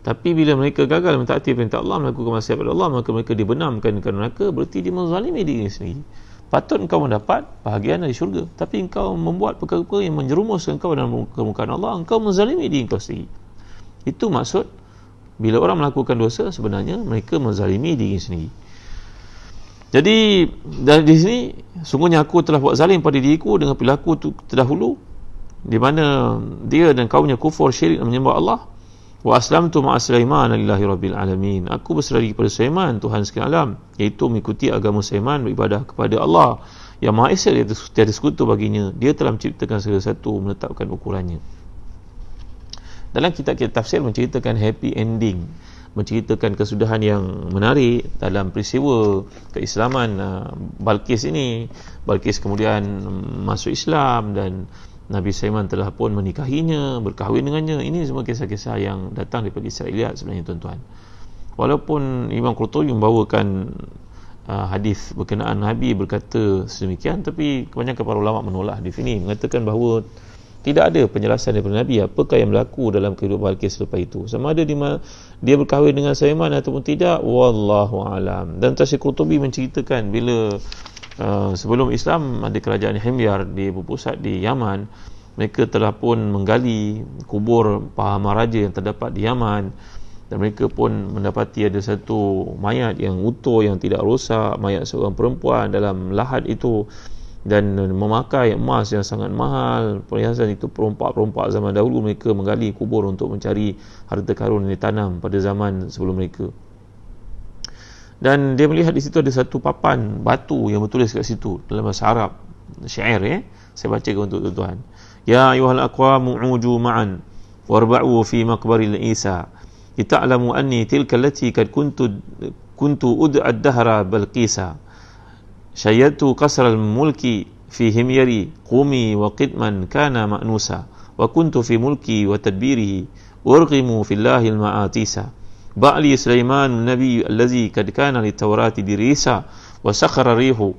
Tapi bila mereka gagal mentaati perintah Allah, melakukan maksiat pada Allah, maka mereka dibenamkan ke neraka, berarti dia menzalimi diri sendiri. Patut engkau mendapat bahagian dari syurga, tapi engkau membuat perkara-perkara yang menjerumuskan engkau dalam kemurkaan Allah, engkau menzalimi diri engkau sendiri. Itu maksud bila orang melakukan dosa, sebenarnya mereka menzalimi diri sendiri. Jadi dari sini, sungguhnya aku telah buat zalim pada diriku dengan perilaku terdahulu, di mana dia dan kaumnya kufur, syirik dan menyembah Allah. Wa aslamtu ma'a Sulaiman lillahi rabbil alamin. Aku berserah diri kepada Sulaiman, Tuhan sekalian alam, iaitu mengikuti agama Sulaiman, beribadah kepada Allah yang Maha Esa, tiada sekutu baginya. Dia telah menciptakan segala sesuatu, menetapkan ukurannya. Dalam kitab-kitab tafsir menceritakan happy ending, menceritakan kesudahan yang menarik dalam peristiwa keislaman Balqis ini. Balqis kemudian masuk Islam dan Nabi Sulaiman telah pun menikahinya, berkahwin dengannya. Ini semua kisah-kisah yang datang daripada Israiliyat sebenarnya tuan-tuan. Walaupun Imam Qurtubi membawakan hadis berkenaan Nabi berkata sedemikian, tapi kebanyakan para ulama menolak hadis ini, mengatakan bahawa tidak ada penjelasan daripada Nabi apakah yang berlaku dalam kehidupan Balqis selepas itu. Sama ada dia berkahwin dengan Sulaiman ataupun tidak, wallahu alam. Dan tafsir Qurtubi menceritakan bila sebelum Islam ada kerajaan Himyar di berpusat di Yaman, mereka telah pun menggali kubur para maharaja yang terdapat di Yaman, dan mereka pun mendapati ada satu mayat yang utuh, yang tidak rosak, mayat seorang perempuan dalam lahat itu, dan memakai emas yang sangat mahal. Perhiasan itu perompak-perompak zaman dahulu, mereka menggali kubur untuk mencari harta karun yang ditanam pada zaman sebelum mereka. Dan dia melihat di situ ada satu papan batu yang bertulis kat situ dalam bahasa Arab, syair saya bacakan untuk tuan-tuan. Ya ayuhal aqwamu uju ma'an warba'u fi maqbaril Isa lita'lamu anni tilka allati kad kuntu ud'a ad-dahra Balqisa syayyatu qasral mulki fi himyari qumi wa qidman kana ma'nusa wa kuntu fi mulki wa tadbirihi urqimu fillahi al-ma'atisa ba'li Sulaiman nabi allazi kad kana litawrati dirisa wa sakhara rihu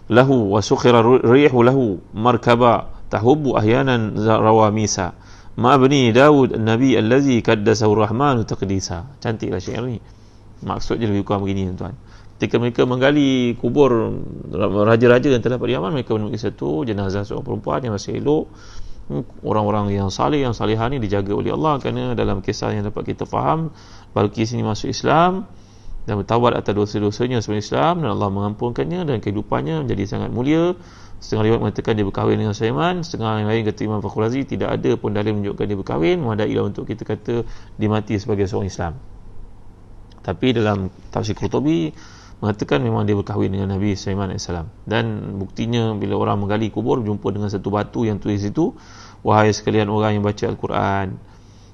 lahu wa sukhira rihu lahu markaba tahubbu ahyanan rawamisa ma'abni Daud nabi allazi qaddasahu rahmanu taqdisa. Cantiklah syair ni. Maksudnya lebih kurang begini tuan. Ketika mereka menggali kubur raja-raja yang terdapat di Yaman, mereka menemukan satu jenazah seorang perempuan yang masih elok. Orang-orang yang salih, yang salihah ni dijaga oleh Allah, kerana dalam kisah yang dapat kita faham, Balqis ini masuk Islam dan bertaubat atas dosa-dosanya sebelum Islam, dan Allah mengampunkannya dan kehidupannya menjadi sangat mulia. Setengah riwayat mengatakan dia berkahwin dengan Sulaiman, setengah yang lain kata Imam Fakhr Razi tidak ada pun dalil menunjukkan dia berkahwin, memadailah untuk kita kata dia mati sebagai seorang Islam. Tapi dalam tafsir Qurtubi mengatakan memang dia berkahwin dengan Nabi Sulaiman AS. Dan buktinya bila orang menggali kubur berjumpa dengan satu batu yang tulis itu, wahai sekalian orang yang baca Al-Quran,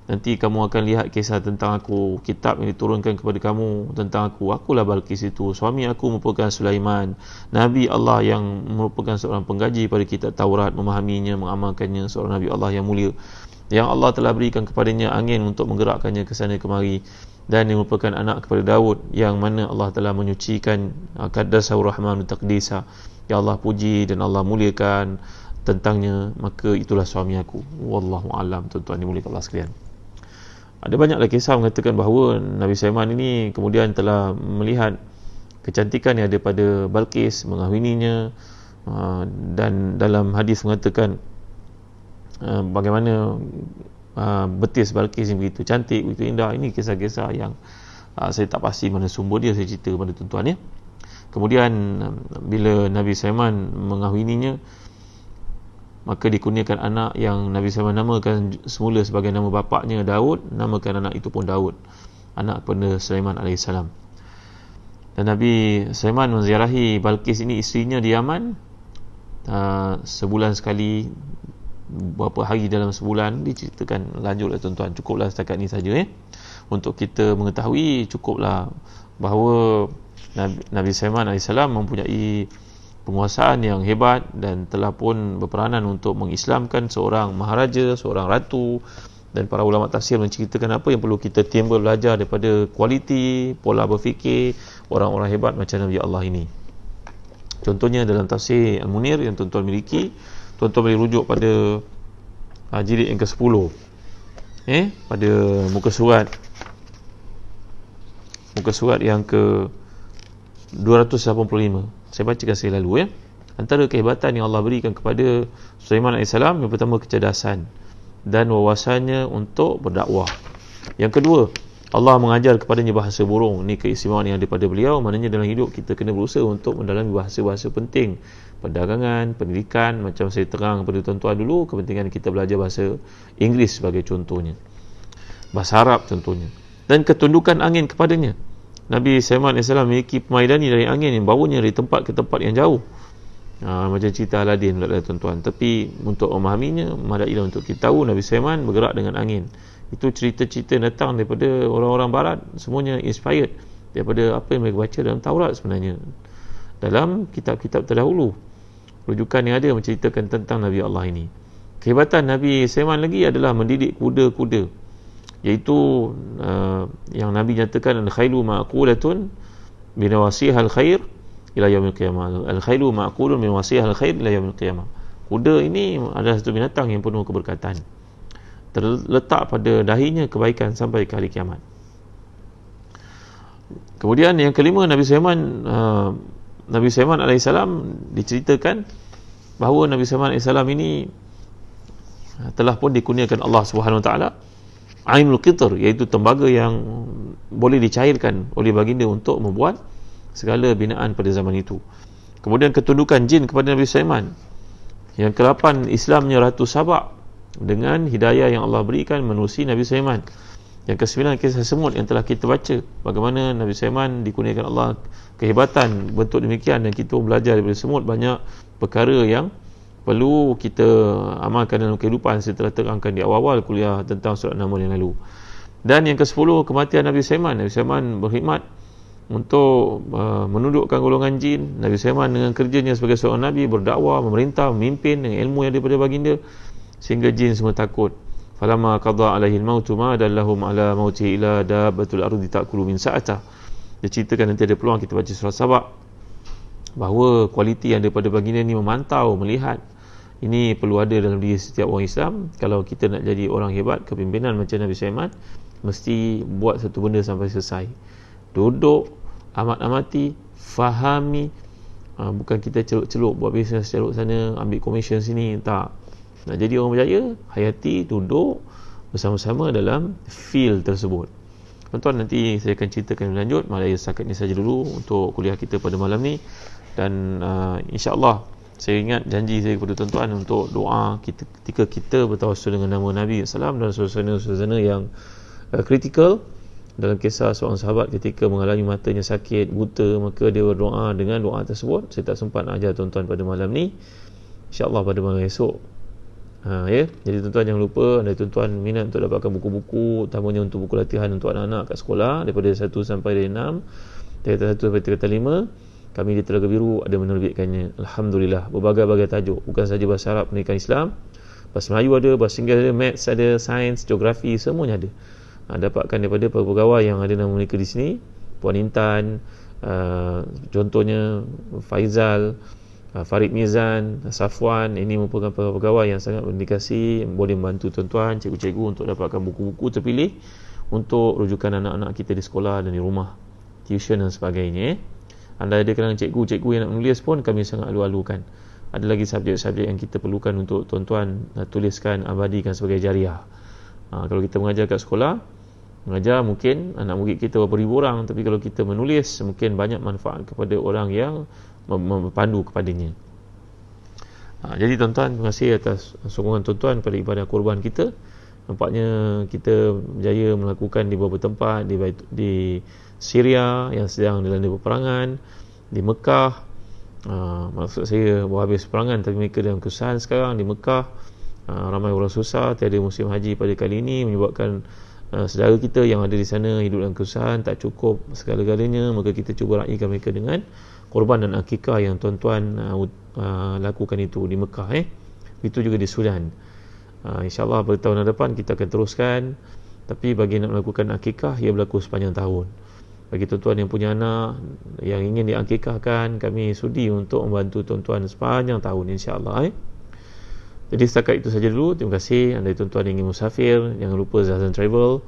nanti kamu akan lihat kisah tentang aku, kitab yang diturunkan kepada kamu tentang aku. Akulah Balqis itu, suami aku merupakan Sulaiman, Nabi Allah yang merupakan seorang penggaji pada kitab Taurat, memahaminya, mengamalkannya, seorang Nabi Allah yang mulia, yang Allah telah berikan kepadanya angin untuk menggerakkannya ke sana kemari, dan dia merupakan anak kepada Daud, yang mana Allah telah menyucikan, qaddasahu rahmanu taqdisa, ya Allah puji dan Allah muliakan tentangnya, maka itulah suami aku. Wallahu alam. Tuan-tuan dimuliakan Allah sekalian, ada banyaklah kisah mengatakan bahawa Nabi Sulaiman ini kemudian telah melihat kecantikan yang ada pada Balqis, mengahwininya, dan dalam hadis mengatakan bagaimana betis Balqis yang begitu cantik, begitu indah. Ini kisah-kisah yang saya tak pasti mana sumber dia, saya cerita kepada tuan-tuan ya. Kemudian bila Nabi Sulaiman mengahwininya, maka dikurniakan anak yang Nabi Sulaiman namakan semula sebagai nama bapaknya Daud, namakan anak itu pun Daud, anak kepada Sulaiman AS. Dan Nabi Sulaiman menziarahi Balqis ini, isterinya di Yaman, sebulan sekali, berapa hari dalam sebulan. Diceritakan lanjutlah tuan-tuan. Cukuplah setakat ni saja untuk kita mengetahui, cukuplah bahawa Nabi Sulaiman AS mempunyai penguasaan yang hebat dan telah pun berperanan untuk mengislamkan seorang maharaja, seorang ratu. Dan para ulama tafsir menceritakan apa yang perlu kita timbul belajar daripada kualiti pola berfikir orang-orang hebat macam Nabi Allah ini. Contohnya dalam tafsir Al-Munir yang tuan-tuan miliki, tuan-tuan boleh rujuk pada jilid yang ke-10, pada muka surat yang ke 285. Saya bacakan sekali lalu. Antara kehebatan yang Allah berikan kepada Sulaiman AS, yang pertama kecerdasan dan wawasannya untuk berdakwah. Yang kedua, Allah mengajar kepadanya bahasa burung. Ini keistimewaan yang ada pada beliau. Maknanya dalam hidup kita kena berusaha untuk mendalami bahasa-bahasa penting, perdagangan, pendidikan. Macam saya terang kepada tuan-tuan dulu, kepentingan kita belajar bahasa Inggeris sebagai contohnya, bahasa Arab contohnya. Dan ketundukan angin kepadanya. Nabi Sulaiman AS memiliki pemaidani dari angin yang bawanya dari tempat ke tempat yang jauh. Macam cerita Aladin pula tuan-tuan. Tapi untuk memahaminya, madailah untuk kita tahu Nabi Sulaiman bergerak dengan angin. Itu cerita-cerita datang daripada orang-orang barat, semuanya inspired daripada apa yang mereka baca dalam Taurat sebenarnya, dalam kitab-kitab terdahulu. Rujukan yang ada menceritakan tentang Nabi Allah ini. Kehebatan Nabi Sulaiman lagi adalah mendidik kuda-kuda, iaitu yang Nabi nyatakan al-khailu ma'qulatun min wasihal khair ila yaumil qiyamah. Al-khailu ma'qulun min wasihal khair ila yaumil qiyamah. Kuda ini adalah satu binatang yang penuh keberkatan, terletak pada dahinya kebaikan sampai ke hari kiamat. Kemudian yang kelima, Nabi Sulaiman AS diceritakan bahawa Nabi Sulaiman AS ini telah pun dikurniakan Allah Subhanahu Wa Taala Ainul Qitr, iaitu tembaga yang boleh dicairkan oleh baginda untuk membuat segala binaan pada zaman itu. Kemudian ketundukan jin kepada Nabi Sulaiman. Yang ke-8, Islamnya Ratu Sabak dengan hidayah yang Allah berikan menerusi Nabi Sulaiman. Yang ke-9, kisah semut yang telah kita baca, bagaimana Nabi Sulaiman dikurniakan Allah kehebatan bentuk demikian, dan kita belajar daripada semut banyak perkara yang perlu kita amalkan dalam kehidupan setelah terangkan di awal-awal kuliah tentang surat Naml yang lalu. Dan yang ke-10, kematian Nabi Sulaiman. Nabi Sulaiman berkhidmat untuk menundukkan golongan jin. Nabi Sulaiman dengan kerjanya sebagai seorang Nabi, berdakwah, memerintah, memimpin dengan ilmu yang daripada baginda, sehingga jin semua takut. Falamma qada alaihi al-mautu ma dallahum ala mautihi ila dabbatul ardi ta'kulu min sa'atah. Dia ceritakan, nanti ada peluang kita baca surat Sabak, bahawa kualiti yang daripada baginda ni memantau, melihat. Ini perlu ada dalam diri setiap orang Islam. Kalau kita nak jadi orang hebat kepimpinan macam Nabi Sulaiman, mesti buat satu benda sampai selesai. Duduk, amat-amati, fahami. Bukan kita celuk-celuk, buat bisnes celuk sana, ambil komisen sini. Tak. Nak jadi orang berjaya, hayati, duduk bersama-sama dalam field tersebut. Tuan-tuan, nanti saya akan ceritakan lebih lanjut. Malah setakat ni saja dulu untuk kuliah kita pada malam ni. Dan insya-Allah saya ingat janji saya kepada tuan-tuan untuk doa kita ketika kita bertawassul dengan nama Nabi SAW dalam suasana-suasana yang kritikal. Dalam kisah seorang sahabat ketika mengalami matanya sakit, buta, maka dia berdoa dengan doa tersebut. Saya tak sempat nak ajar tuan-tuan pada malam ni. InsyaAllah pada malam esok. Jadi tuan-tuan jangan lupa, ada tuan-tuan minat untuk dapatkan buku-buku, utamanya untuk buku latihan untuk anak-anak kat sekolah daripada 1 sampai 6, tingkatan 1 sampai tingkatan 5. Kami di Telaga Biru ada menerbitkannya. Alhamdulillah, berbagai-bagai tajuk, bukan saja bahasa Arab, pendidikan Islam, bahasa Melayu ada, bahasa Inggeris ada, maths ada, sains, geografi, semuanya ada. Dapatkan daripada para pegawai yang ada nama mereka di sini, Puan Intan, contohnya Faizal, Farid Mizan, Safwan. Ini merupakan para pegawai yang sangat berdedikasi, boleh membantu tuan-tuan, cikgu-cikgu untuk dapatkan buku-buku terpilih untuk rujukan anak-anak kita di sekolah dan di rumah, tuition dan sebagainya. Anda ada kalangan cikgu-cikgu yang nak menulis pun, kami sangat alu-alukan. Ada lagi subjek-subjek yang kita perlukan untuk tuan-tuan tuliskan, abadikan sebagai jariah. Kalau kita mengajar kat sekolah, mengajar mungkin anak murid kita berapa ribu orang, tapi kalau kita menulis, mungkin banyak manfaat kepada orang yang memandu kepadanya. Jadi tuan-tuan, terima kasih atas sokongan tuan-tuan pada ibadah korban kita. Nampaknya kita berjaya melakukan di beberapa tempat, di Syria yang sedang dilanda peperangan, di Mekah, maksud saya baru habis peperangan tapi mereka dalam kesusahan sekarang di Mekah. Ramai orang susah, tiada musim haji pada kali ini menyebabkan saudara kita yang ada di sana hidup dalam kesusahan, tak cukup segala-galanya, maka kita cuba raikan mereka dengan korban dan akikah yang tuan-tuan lakukan itu di Mekah. Itu juga di Sudan. InsyaAllah pada tahun depan kita akan teruskan, tapi bagi nak melakukan akikah ia berlaku sepanjang tahun. Bagi tuan-tuan yang punya anak yang ingin diakikahkan, kami sudi untuk membantu tuan-tuan sepanjang tahun insyaAllah. Jadi setakat itu saja dulu. Terima kasih. Anda tuan-tuan yang ingin musafir, jangan lupa Zazan Travel.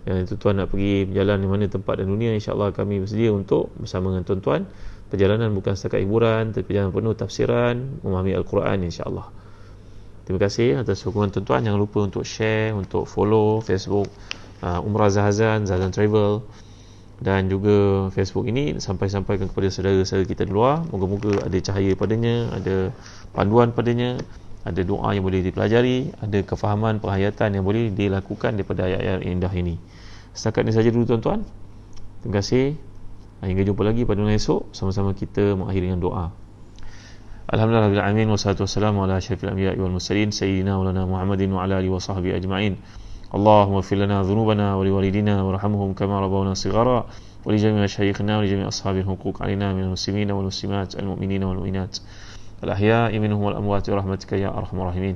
Yang tuan-tuan nak pergi berjalan di mana tempat dan dunia, insyaAllah kami bersedia untuk bersama dengan tuan-tuan. Perjalanan bukan setakat hiburan, tapi perjalanan penuh tafsiran, memahami Al-Quran insyaAllah. Terima kasih atas sokongan tuan-tuan. Jangan lupa untuk share, untuk follow Facebook Umrah Zazan Travel, dan juga Facebook ini sampaikan kepada saudara-saudara kita di luar. Moga-moga ada cahaya padanya, ada panduan padanya, ada doa yang boleh dipelajari, ada kefahaman penghayatan yang boleh dilakukan daripada ayat-ayat indah ini. Setakat ini saja dulu tuan-tuan. Terima kasih. Hingga jumpa lagi pada malam esok. Sama-sama kita mengakhiri dengan doa. Alhamdulillah rabbil alamin, wassalatu wassalamu ala asyrafil anbiya'i wal mursalin sayyidina maulana Muhammadin wa ala alihi wa sahbihi ajma'in. Allahumma ighfir lana dhunubana wa liwalidina warhamhum kama rabbawna shighara wa li jami'i masyayikhina wa li jami'i ashabil huquq alaina minal muslimina wal muslimat al mu'minina wal mu'minat الأحياء منهم والأموات برحمتك يا أرحم الراحمين.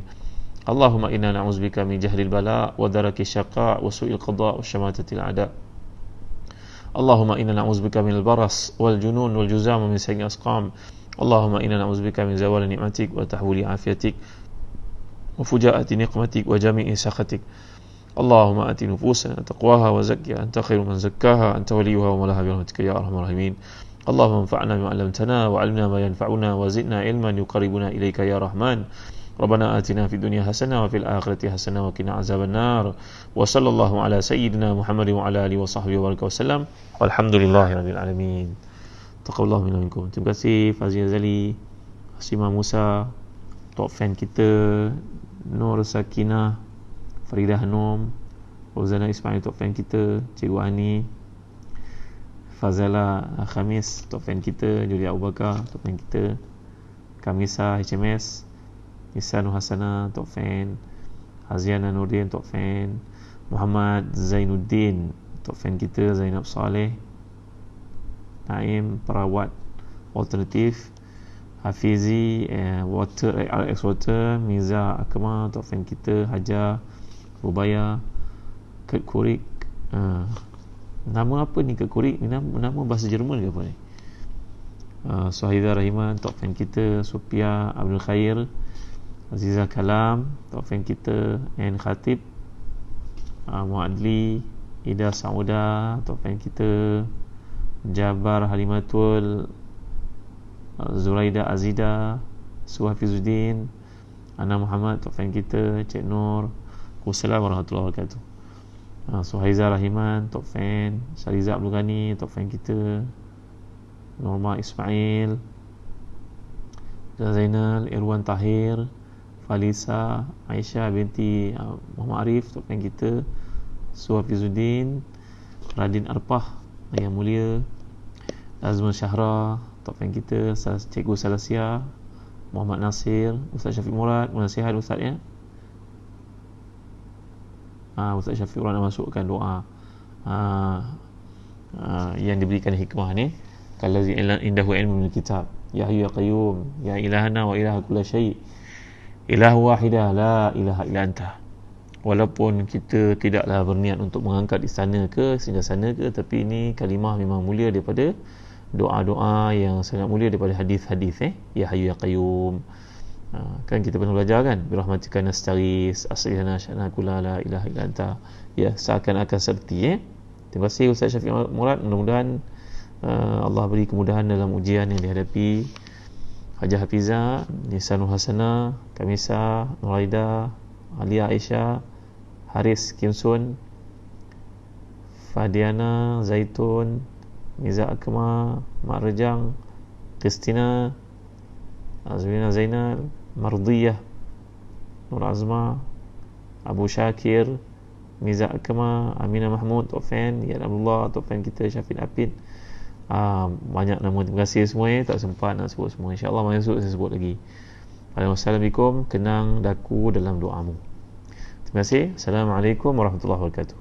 اللهم إنا نعوذ بك من جهل البلاء ودرك الشقاء وسوء القضاء وشماتة الأعداء. اللهم إنا نعوذ بك من البرص والجنون والجزام ومن سيء الأسقام. اللهم إنا نعوذ بك من زوال نعمتك وتحويل عافيتك وفجاءة نقمتك وجميع سخطك. اللهم آت نفوسنا تقواها وزكها أنت خير من زكاها أنت وليها ومولاها برحمتك يا أرحم الراحمين. اللهم انفعنا بما علمتنا وعلمنا ما ينفعنا وزدنا علما يقربنا إليك يا رحمن. ربنا آتنا في الدنيا حسنة وفي الآخرة حسنة وقنا عذاب النار. وصلى الله على سيدنا محمد وعلى آله وصحبه وبارك وسلم والحمد لله رب العالمين. تقبل الله منا منكم. Terima kasih Fazli Azali, Hasimah Musa, top fan kita, Nur Sakinah, Faridah Hanum, Rozana Ismail, top fan kita, Cikgu Ani, Fazala Khamis, top fan kita, Julia Abu Bakar, top fan kita, Kamisa HMS, Nisa Nur Hasana, top fan, Haziana Nurdin, top fan, Muhammad Zainuddin, top fan kita, Zainab Saleh, Naim Perawat Alternatif, Hafizi Water, RX Water, Miza Akmal, top fan kita, Hajar Rubaya, Kurt Kurik, nama apa ni Kurt Kurik? Nama bahasa Jerman ke apa ni? Suhaida Rahiman, top fan kita, Sophia Abdul Khair, Aziza Kalam, top fan kita, N Khatib, Muadli, Ida Sauda, top fan kita, Jabar Halimatul, Zuraida Azida, Suhafizuddin, Ana Muhammad, top fan kita, Cik Nur. Wassalamualaikum warahmatullahi wabarakatuh. Suhaiza Rahiman, top fan, Syariza Abdul Ghani, top fan kita, Norma Ismail, Zainal, Irwan Tahir, Falisa, Aisyah binti Muhammad Arif, top fan kita, Suhafizuddin, Radin Arpah yang mulia, Azmul Syahra, top fan kita, Cikgu Salasia, Muhammad Nasir, Ustaz Syafiq Murad, menasihat Ustaz ya. Ustaz Syafiq Murad nak masukkan doa yang diberikan hikmah ni, kallazi indahu ilmu min kitab, ya hayyu ya qayyum, ya ilahana wa ilaha kulli syai', ilahu wahidah la ilaha illa anta. Walaupun kita tidaklah berniat untuk mengangkat istana ke singgasana ke, tapi ini kalimah memang mulia daripada doa-doa yang sangat mulia daripada hadis-hadis ya hayyu ya qayyum. Kan kita pernah belajar kan, birahmatika nastaghis aslihna sya'na kulla la ilaha illa anta, ya seakan-akan seperti Terima kasih Ustaz Syafiq Murad. Mudah-mudahan Allah beri kemudahan dalam ujian yang dihadapi. Hajah Hafizah, Nisa Nur Hasana, Kamisa, Nuraida, Alia Aisyah, Haris Kimsun, Fadiana, Zaitun, Miza Akmal, Mak Rejang, Kristina, Azmina Zainal, Mardiyah, Nur Azma, Abu Syakir, Miza Akama, Aminah Mahmud, Tok Fan, Ya Abdullah, Tok Fan kita Syafiq Apin. Banyak nama, terima kasih semua. Tak sempat nak sebut semua. InsyaAllah masuk saya sebut lagi. Assalamualaikum, kenang daku dalam doamu. Terima kasih. Assalamualaikum warahmatullahi wabarakatuh.